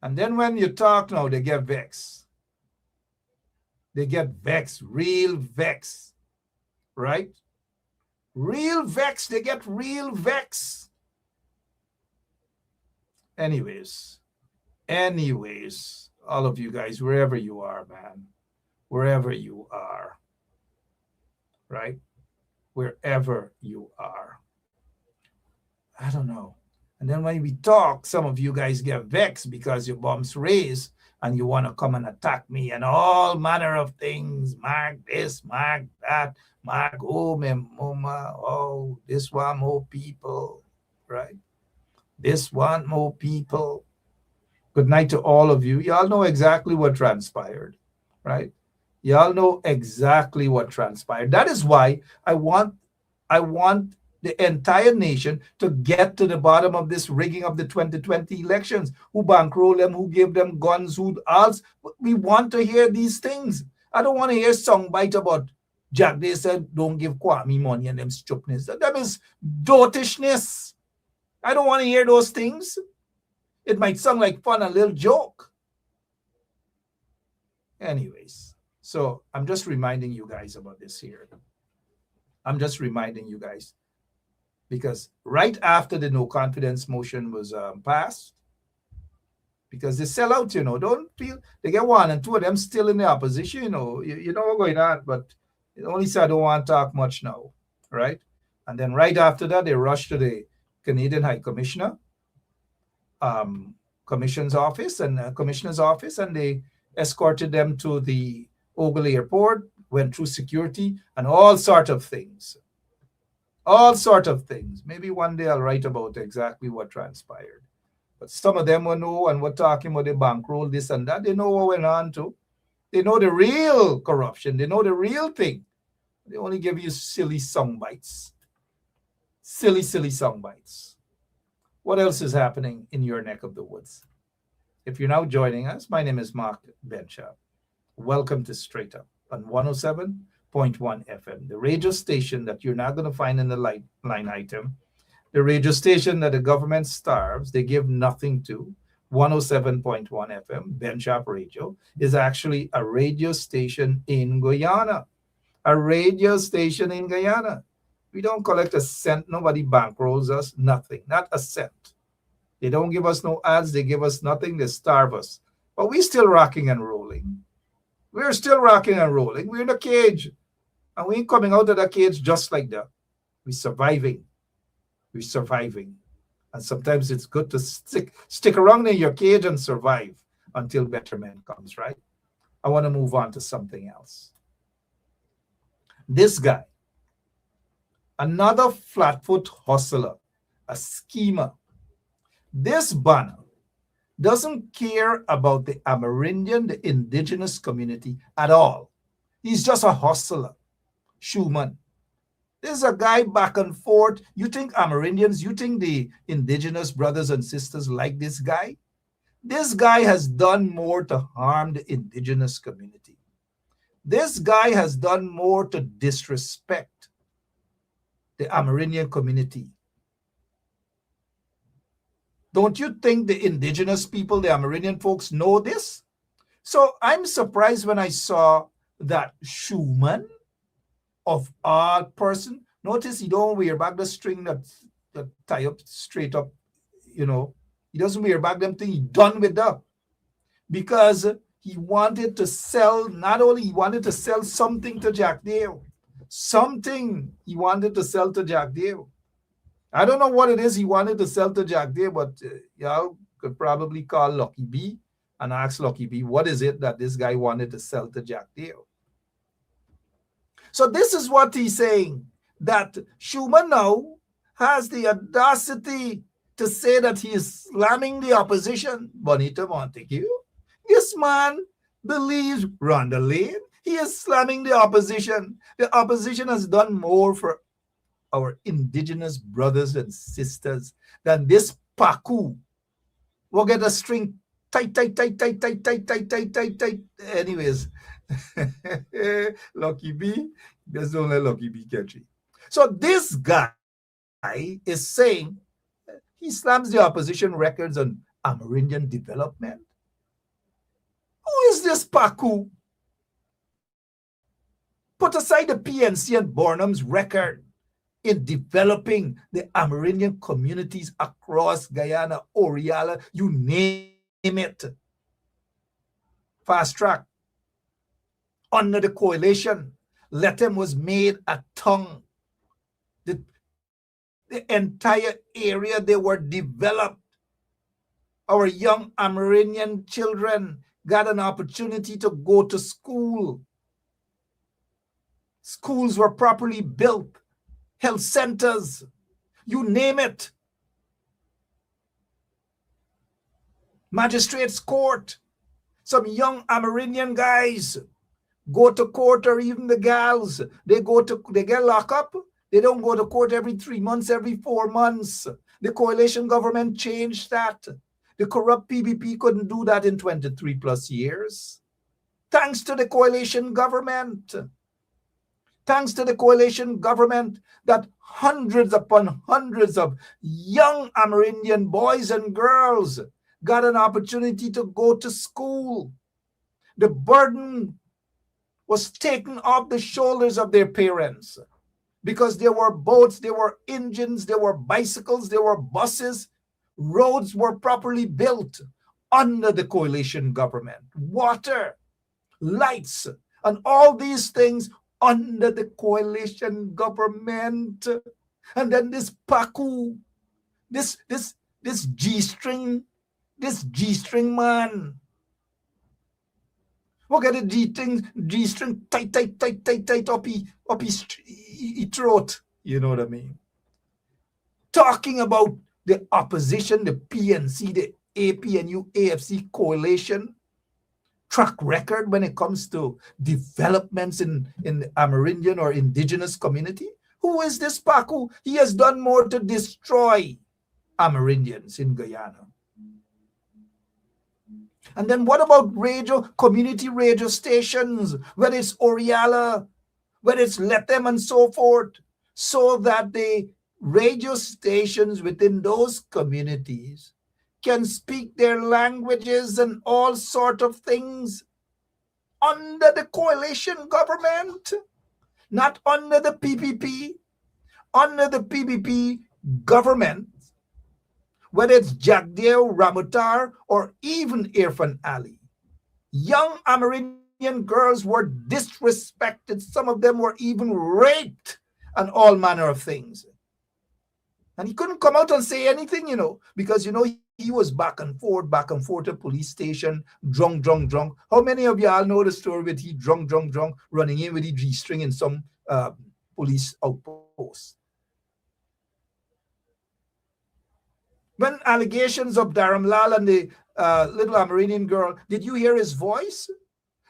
[SPEAKER 3] And then when you talk now, they get vexed. They get vexed, real vexed, right? Real vexed, they get real vexed. Anyways, all of you guys, wherever you are, man, wherever you are, right? Wherever you are. I don't know. And then when we talk, some of you guys get vexed because your bombs raised and you want to come and attack me and all manner of things. Mark this, mark that, mark, oh, my mama, oh, this one more people, right? This one more people. Good night to all of you. Y'all know exactly what transpired, right? Y'all know exactly what transpired. That is why I want the entire nation to get to the bottom of this rigging of the 2020 elections. Who bankrolled them? Who gave them guns? Who else? We want to hear these things. I don't want to hear songbite about Jack. They said don't give Kwame money and them stupidness. That is dotishness. I don't want to hear those things. It might sound like fun, a little joke. Anyways, so I'm just reminding you guys about this here. I'm just reminding you guys because right after the no confidence motion was passed, because they sell out, don't feel they get one and two of them still in the opposition, you know what's going on, but it only say I don't want to talk much now, right? And then right after that, they rushed to the Canadian High Commissioner, commissioner's office, and they escorted them to the Ogle Airport, went through security and all sort of things. Maybe one day I'll write about exactly what transpired. But some of them will know and we're talking about the bankroll, this and that. They know what went on too. They know the real corruption. They know the real thing. They only give you silly song bites. Silly song bites. What else is happening in your neck of the woods? If you're now joining us, my name is Mark Benchap. Welcome to Straight Up on 107.1 FM, the radio station that you're not going to find in the line item, the radio station that the government starves, they give nothing to. 107.1 FM, Benchap Radio, is actually a radio station in Guyana. We don't collect a cent. Nobody bankrolls us. Nothing. Not a cent. They don't give us no ads. They give us nothing. They starve us. But we're still rocking and rolling. We're still rocking and rolling. We're in a cage. And we ain't coming out of the cage just like that. We're surviving. And sometimes it's good to stick around in your cage and survive until betterment comes, right? I want to move on to something else. This guy, another flatfoot hustler, a schemer. This banner doesn't care about the Amerindian, the indigenous community at all. He's just a hustler. Schumann. There's a guy back and forth. You think Amerindians, you think the indigenous brothers and sisters like this guy? This guy has done more to harm the indigenous community. This guy has done more to disrespect the Amerindian community. Don't you think the indigenous people, the Amerindian folks, know this? So I'm surprised when I saw that Schumann, of all person, notice he don't wear back the string that tie up straight up, He doesn't wear back them thing. He done with that. Because he wanted to sell, not only he wanted to sell something to Jack Dale. Something he wanted to sell to Jack Dale. I don't know what it is he wanted to sell to Jack Dale, but y'all could probably call Lucky B and ask Lucky B, what is it that this guy wanted to sell to Jack Dale? So this is what he's saying, that Schumann now has the audacity to say that he is slamming the opposition. Bonita Montague. This man believes Rhonda Lane. He is slamming the opposition. The opposition has done more for our indigenous brothers and sisters than this Paku. We'll get a string tight. Anyways, Lucky B, there's don't let Lucky B catch it. So this guy is saying he slams the opposition records on Amerindian development. Who is this Paku? Put aside the PNC and Bornham's record in developing the Amerindian communities across Guyana, Oriala, you name it. Fast track. Under the coalition, Lethem was made a tongue. The The entire area, they were developed. Our young Amerindian children got an opportunity to go to school. Schools were properly built, health centers, you name it. Magistrates court. Some young Amerindian guys go to court, or even the gals, they get locked up. They don't go to court every 3 months, every 4 months. The coalition government changed that. The corrupt PPP couldn't do that in 23 plus years. Thanks to the coalition government. Thanks to the coalition government, that hundreds upon hundreds of young Amerindian boys and girls got an opportunity to go to school. The burden was taken off the shoulders of their parents, because there were boats, there were engines, there were bicycles, there were buses. Roads were properly built under the coalition government. Water, lights, and all these things under the coalition government. And then this PACU, this G-string man. Look at the G-string tight up his throat. You know what I mean? Talking about the opposition, the PNC, the APNU, AFC coalition track record when it comes to developments in the Amerindian or indigenous community. Who is this Paku? He has done more to destroy Amerindians in Guyana. And then what about community radio stations, whether it's Oriala, whether it's Lethem and so forth, so that the radio stations within those communities can speak their languages and all sort of things under the coalition government, not under the PPP. Under the PPP government, whether it's Jagdeo, Ramutar, or even Irfan Ali, young Amerindian girls were disrespected. Some of them were even raped and all manner of things. And he couldn't come out and say anything, because, he was back and forth to police station, drunk. How many of y'all know the story with he drunk, running in with the G-string in some police outpost? When allegations of Dharamlal and the little Amerindian girl, did you hear his voice?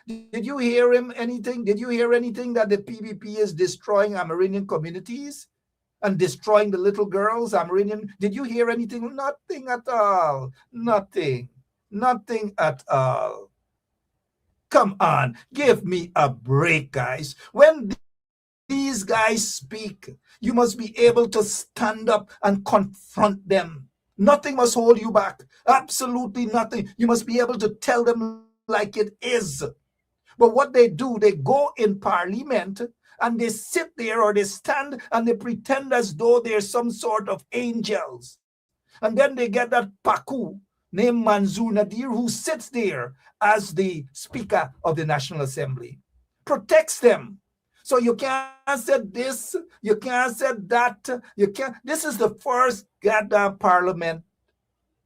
[SPEAKER 3] Did you hear him anything? Did you hear anything that the PPP is destroying Amerindian communities and destroying the little girls, Amerindian? Did you hear anything? Nothing at all. Nothing at all. Come on, give me a break, guys. When these guys speak, you must be able to stand up and confront them. Nothing must hold you back. Absolutely nothing. You must be able to tell them like it is. But what they do, they go in parliament and they sit there or they stand and they pretend as though they're some sort of angels. And then they get that Paku named Manzoor Nadir, who sits there as the Speaker of the National Assembly, protects them. So you can't say this, you can't say that, you can't. This is the first goddamn parliament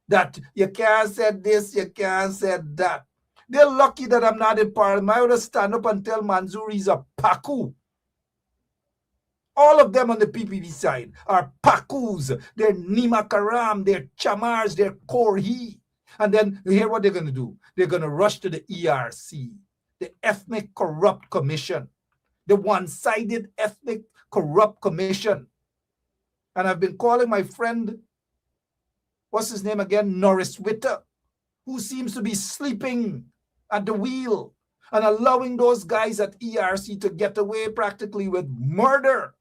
[SPEAKER 3] that you can't say this, you can't say that. They're lucky that I'm not in parliament. I would have stand up and tell Manzoor he's a Paku. All of them on the PPP side are Pakus. They're Nima Karam, they're Chamars, they're Korhi. And then you hear what they're going to do. They're going to rush to the ERC, the Ethnic Corrupt Commission, the one-sided Ethnic Corrupt Commission. And I've been calling my friend, what's his name again? Norris Witter, who seems to be sleeping at the wheel and allowing those guys at ERC to get away practically with murder.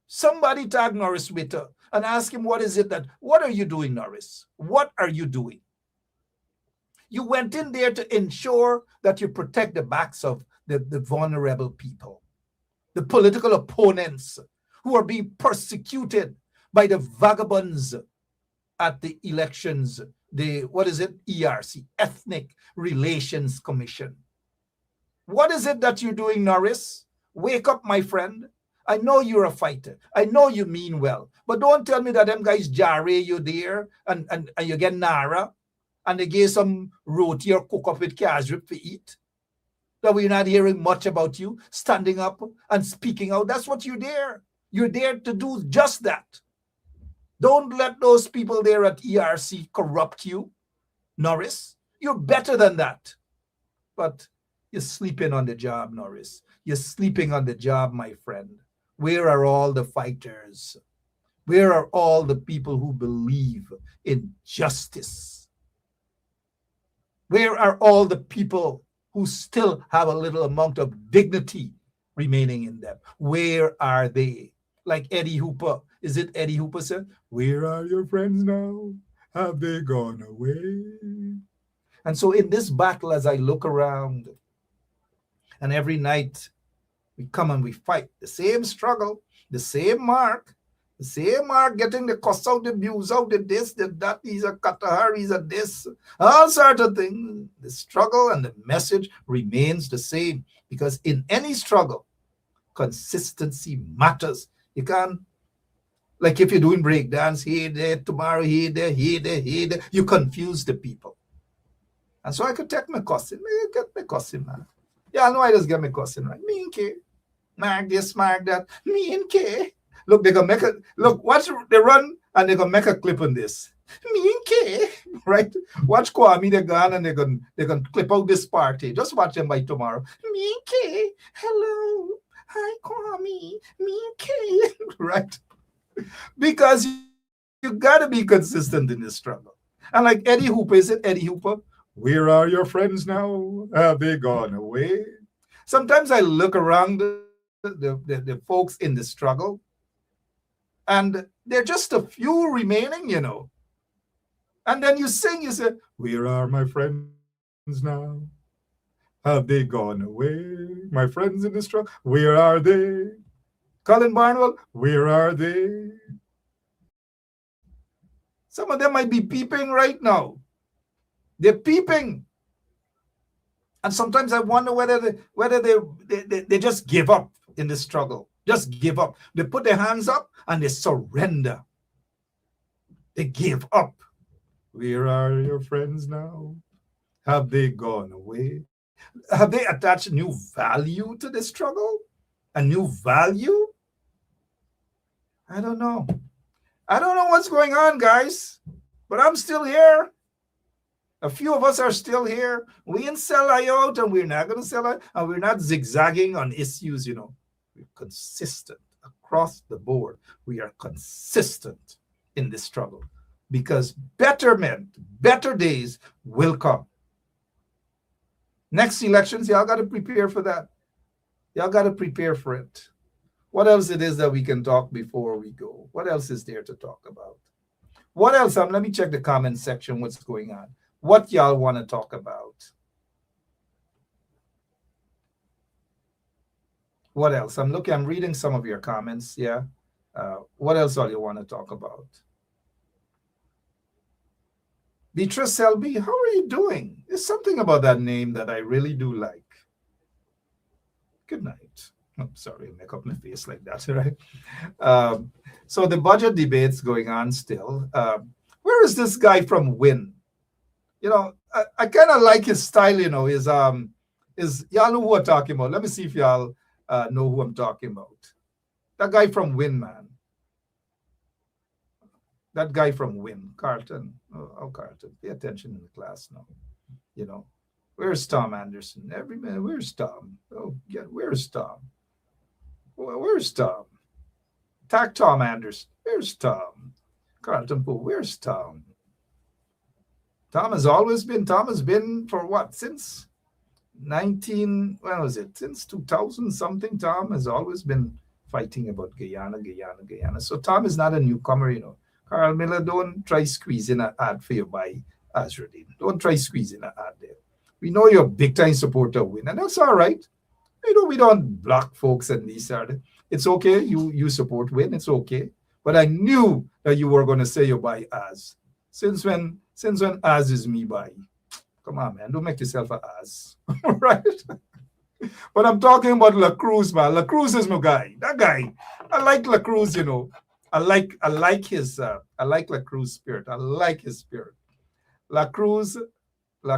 [SPEAKER 3] Somebody tag Norris Witter and ask him, what are you doing, Norris? What are you doing? You went in there to ensure that you protect the backs of the vulnerable people, the political opponents who are being persecuted by the vagabonds at the elections, ERC, Ethnic Relations Commission. What is it that you're doing, Norris? Wake up, my friend. I know you're a fighter. I know you mean well. But don't tell me that them guys jarre you there and you get nara and they give some roti or cook up with cashew to eat. That we're not hearing much about you standing up and speaking out. That's what you're there. You're there to do just that. Don't let those people there at ERC corrupt you, Norris. You're better than that. But you're sleeping on the job, Norris. You're sleeping on the job, my friend. Where are all the fighters? Where are all the people who believe in justice? Where are all the people who still have a little amount of dignity remaining in them? Where are they? Like Eddie Hooper. Is it Eddie Hooper said, "Where are your friends now? Have they gone away?" And so in this battle, as I look around, and every night we come and we fight the same struggle, the same mark getting the cuss out, the abuse out, the this, the that, he's a Katahar, he's a this, all sorts of things. The struggle and the message remains the same, because in any struggle, consistency matters. You can't, like if you're doing breakdance, here, there, tomorrow, here, there, you confuse the people. And so I could take my cussing, get my cussing, man. Yeah, I know I just get my cussing right. Me and K. Mark this, mark that. Me and K. Look, they're gonna make a look, watch they run and they're gonna make a clip on this. Me and K, right? Watch Kwame, they're gone and they're gonna clip out this party. Just watch them by tomorrow. Me and K, hello. Hi Kwame, me and K. Right? Because you gotta be consistent in this struggle. And like Eddie Hooper, is it Eddie Hooper? Where are your friends now? Have they gone away? Sometimes I look around the folks in the struggle, and there are just a few remaining, you know. And then you sing, you say, "Where are my friends now? Have they gone away? My friends in the struggle, where are they? Colin Barnwell, where are they?" Some of them might be peeping right now. They're peeping. And sometimes I wonder whether they just give up in the struggle. Just give up. They put their hands up and they surrender. They give up. Where are your friends now? Have they gone away? Have they attached new value to the struggle? A new value? I don't know. I don't know what's going on, guys, but I'm still here. A few of us are still here. We ain't sell out, and we're not going to sell out, and we're not zigzagging on issues, you know. We're consistent across the board. We are consistent in this struggle because betterment, better days will come. Next elections, y'all got to prepare for that. Y'all got to prepare for it. What else it is that we can talk before we go? What else is there to talk about? What else? Let me check the comment section, what's going on. What y'all want to talk about? What else? I'm reading some of your comments. Yeah. What else all you want to talk about? Beatrice Selby, how are you doing? There's something about that name that I really do like. Good night. Oh, sorry, make up my face like that, right? So the budget debate's going on still. Where is this guy from Win? You know, I kind of like his style, you know, is y'all know who I'm talking about. Let me see if y'all know who I'm talking about. That guy from Win, man. That guy from Win, Carlton. Oh, Carlton, pay attention in the class now. You know, where's Tom Anderson? Every minute, where's Tom? Oh, yeah, where's Tom? Where's Tom? Attack Tom Anderson. Where's Tom? Carlton Poole, where's Tom? Tom has been for what? Since 19, when was it? Since 2000 something, Tom has always been fighting about Guyana. So Tom is not a newcomer, you know. Carl Miller, don't try squeezing an ad for you by Azruddin. Don't try squeezing an ad there. We know you're a big time supporter of Win, and that's all right. You know, we don't block folks and these are. It's okay. You support Win. It's okay. But I knew that you were going to say you buy Az. Since when Az is me buy? Come on, man. Don't make yourself an Az. Right? But I'm talking about La Cruz, man. La Cruz is my guy. That guy. I like La Cruz, you know. I like his I like La Cruz spirit. I like his spirit. La Cruz, I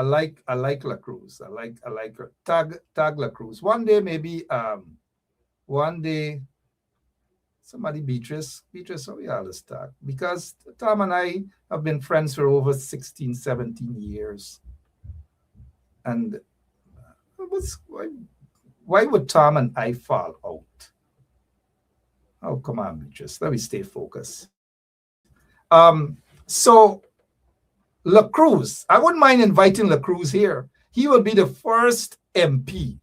[SPEAKER 3] like La Cruz. I like her. Tag La Cruz. One day maybe somebody Beatrice, oh yeah, let's talk. Because Tom and I have been friends for over 16, 17 years. And why would Tom and I fall out? Oh, come on, Beatrice. Let me stay focused. So La Cruz, I wouldn't mind inviting La Cruz here. He will be the first MP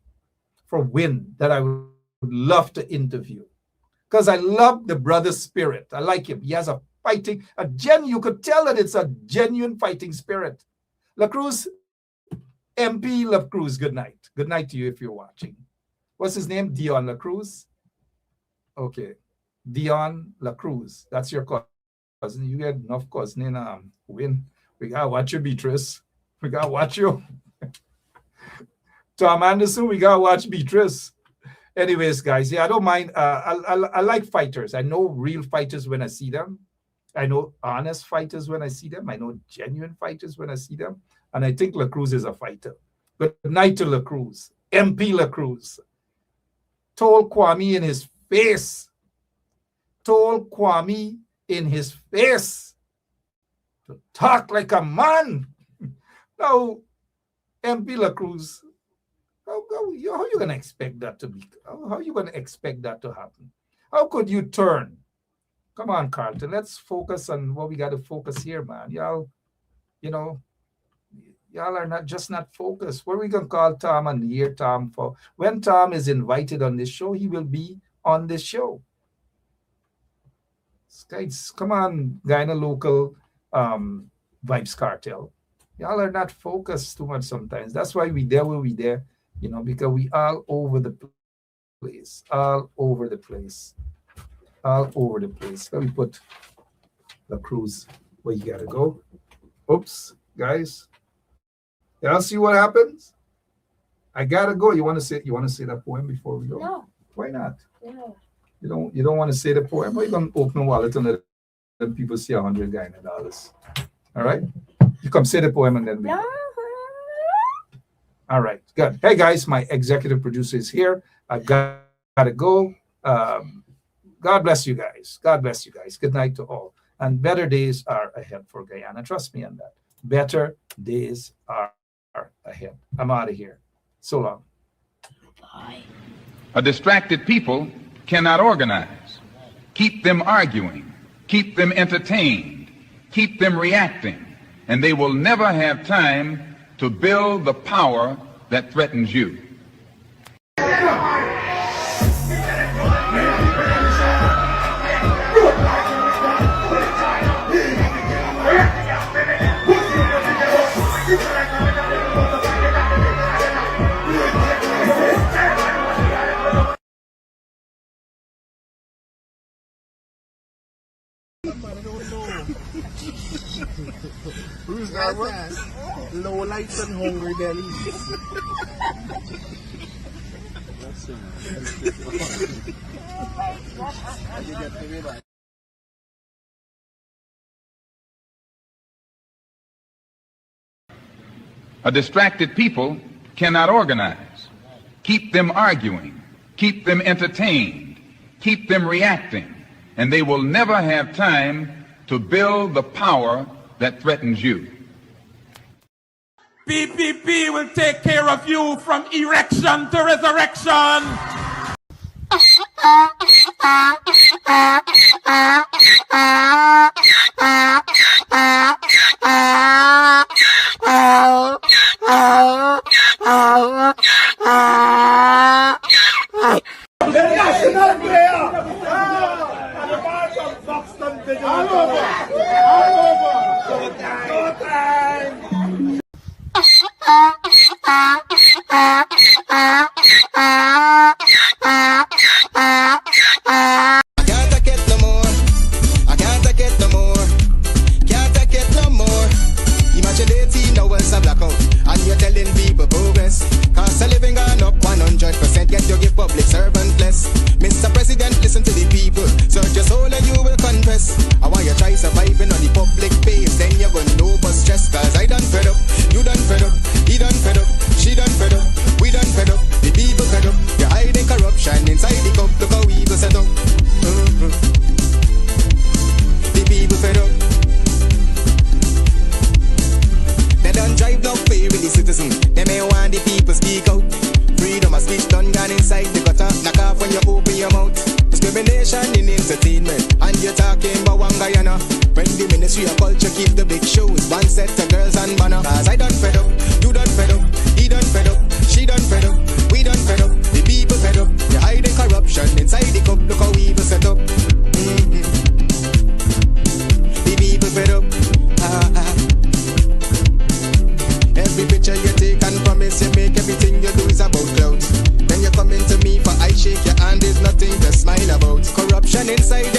[SPEAKER 3] for WIN that I would love to interview. Because I love the brother spirit. I like him. He has a fighting, you could tell that it's a genuine fighting spirit. La Cruz, MP La Cruz, good night. Good night to you if you're watching. What's his name? Dion La Cruz? Okay. Dion La Cruz. That's your cousin. You get enough cousin in WIN. We gotta watch you, Beatrice. We gotta watch you. Tom Anderson, we gotta watch Beatrice. Anyways, guys, yeah, I don't mind. I like fighters. I know real fighters when I see them. I know honest fighters when I see them. I know genuine fighters when I see them. And I think La Cruz is a fighter. Good night to La Cruz. MP La Cruz. Told Kwame in his face. Told Kwame in his face to talk like a man. Now, MP La Cruz, how are you going to expect that to be? How are you going to expect that to happen? How could you turn? Come on, Carlton. Let's focus on what we got to focus here, man. Y'all are not focused. What are we going to call Tom and hear Tom for? When Tom is invited on this show, he will be on this show. Guys, come on, Guyana Local Vibes Cartel. Y'all are not focused too much sometimes. That's why we there where we there, because we all over the place. All over the place. All over the place. Let me put La Cruz where you gotta go. Oops, guys. Y'all see what happens? I gotta go. You wanna say that poem before we go?
[SPEAKER 4] No.
[SPEAKER 3] Why not?
[SPEAKER 4] No.
[SPEAKER 3] You don't want to say the poem? Or you gonna open a wallet and let people see $100 Guyana? All right? You come say the poem and then we go. All right, good. Hey guys, my executive producer is here. I gotta go. God bless you guys. God bless you guys. Good night to all. And better days are ahead for Guyana. Trust me on that. Better days are ahead. I'm out of here. So long.
[SPEAKER 4] Bye.
[SPEAKER 5] A distracted people cannot organize. Keep them arguing. Keep them entertained. Keep them reacting. And they will never have time to build the power that threatens you.
[SPEAKER 6] Who's that one? Low lights and hungry bellies.
[SPEAKER 5] A distracted people cannot organize. Keep them arguing. Keep them entertained. Keep them reacting. And they will never have time to build the power that threatens you.
[SPEAKER 7] PPP will take care of you from erection to resurrection.
[SPEAKER 6] National player! The ball from Buxton Video. All over! Showtime!
[SPEAKER 2] I can't take it no more. I can't take it no more. Can't take it no more. Imagine 18 hours of blackout and you're telling me listen to the people. Search your soul and you will confess. I want you try surviving on the public base, then you're gonna know but stress. Cause I done fed up, you done fed up, he done fed up, she done fed up, we done fed up, the people fed up. You're hiding corruption inside the cup, look how we go set up. The people fed up. They done drive no fair with the citizen. They may want the people speak out. Freedom of speech done gone inside the gutter. Knock off when you open your mouth. Discrimination in entertainment, and you're talking about one Guyana. When the Ministry of Culture keep the big shows, one set of girls and banner. Cause I done fed up, you done fed up, he done fed up, she done fed up, we done fed up, the people fed up. You're hiding corruption inside the cup, look how we set up. The people fed up. Every picture you take and promise you make, everything you do is about clouds. Then you come into me for I shake your hand, there's nothing to smile about. Corruption inside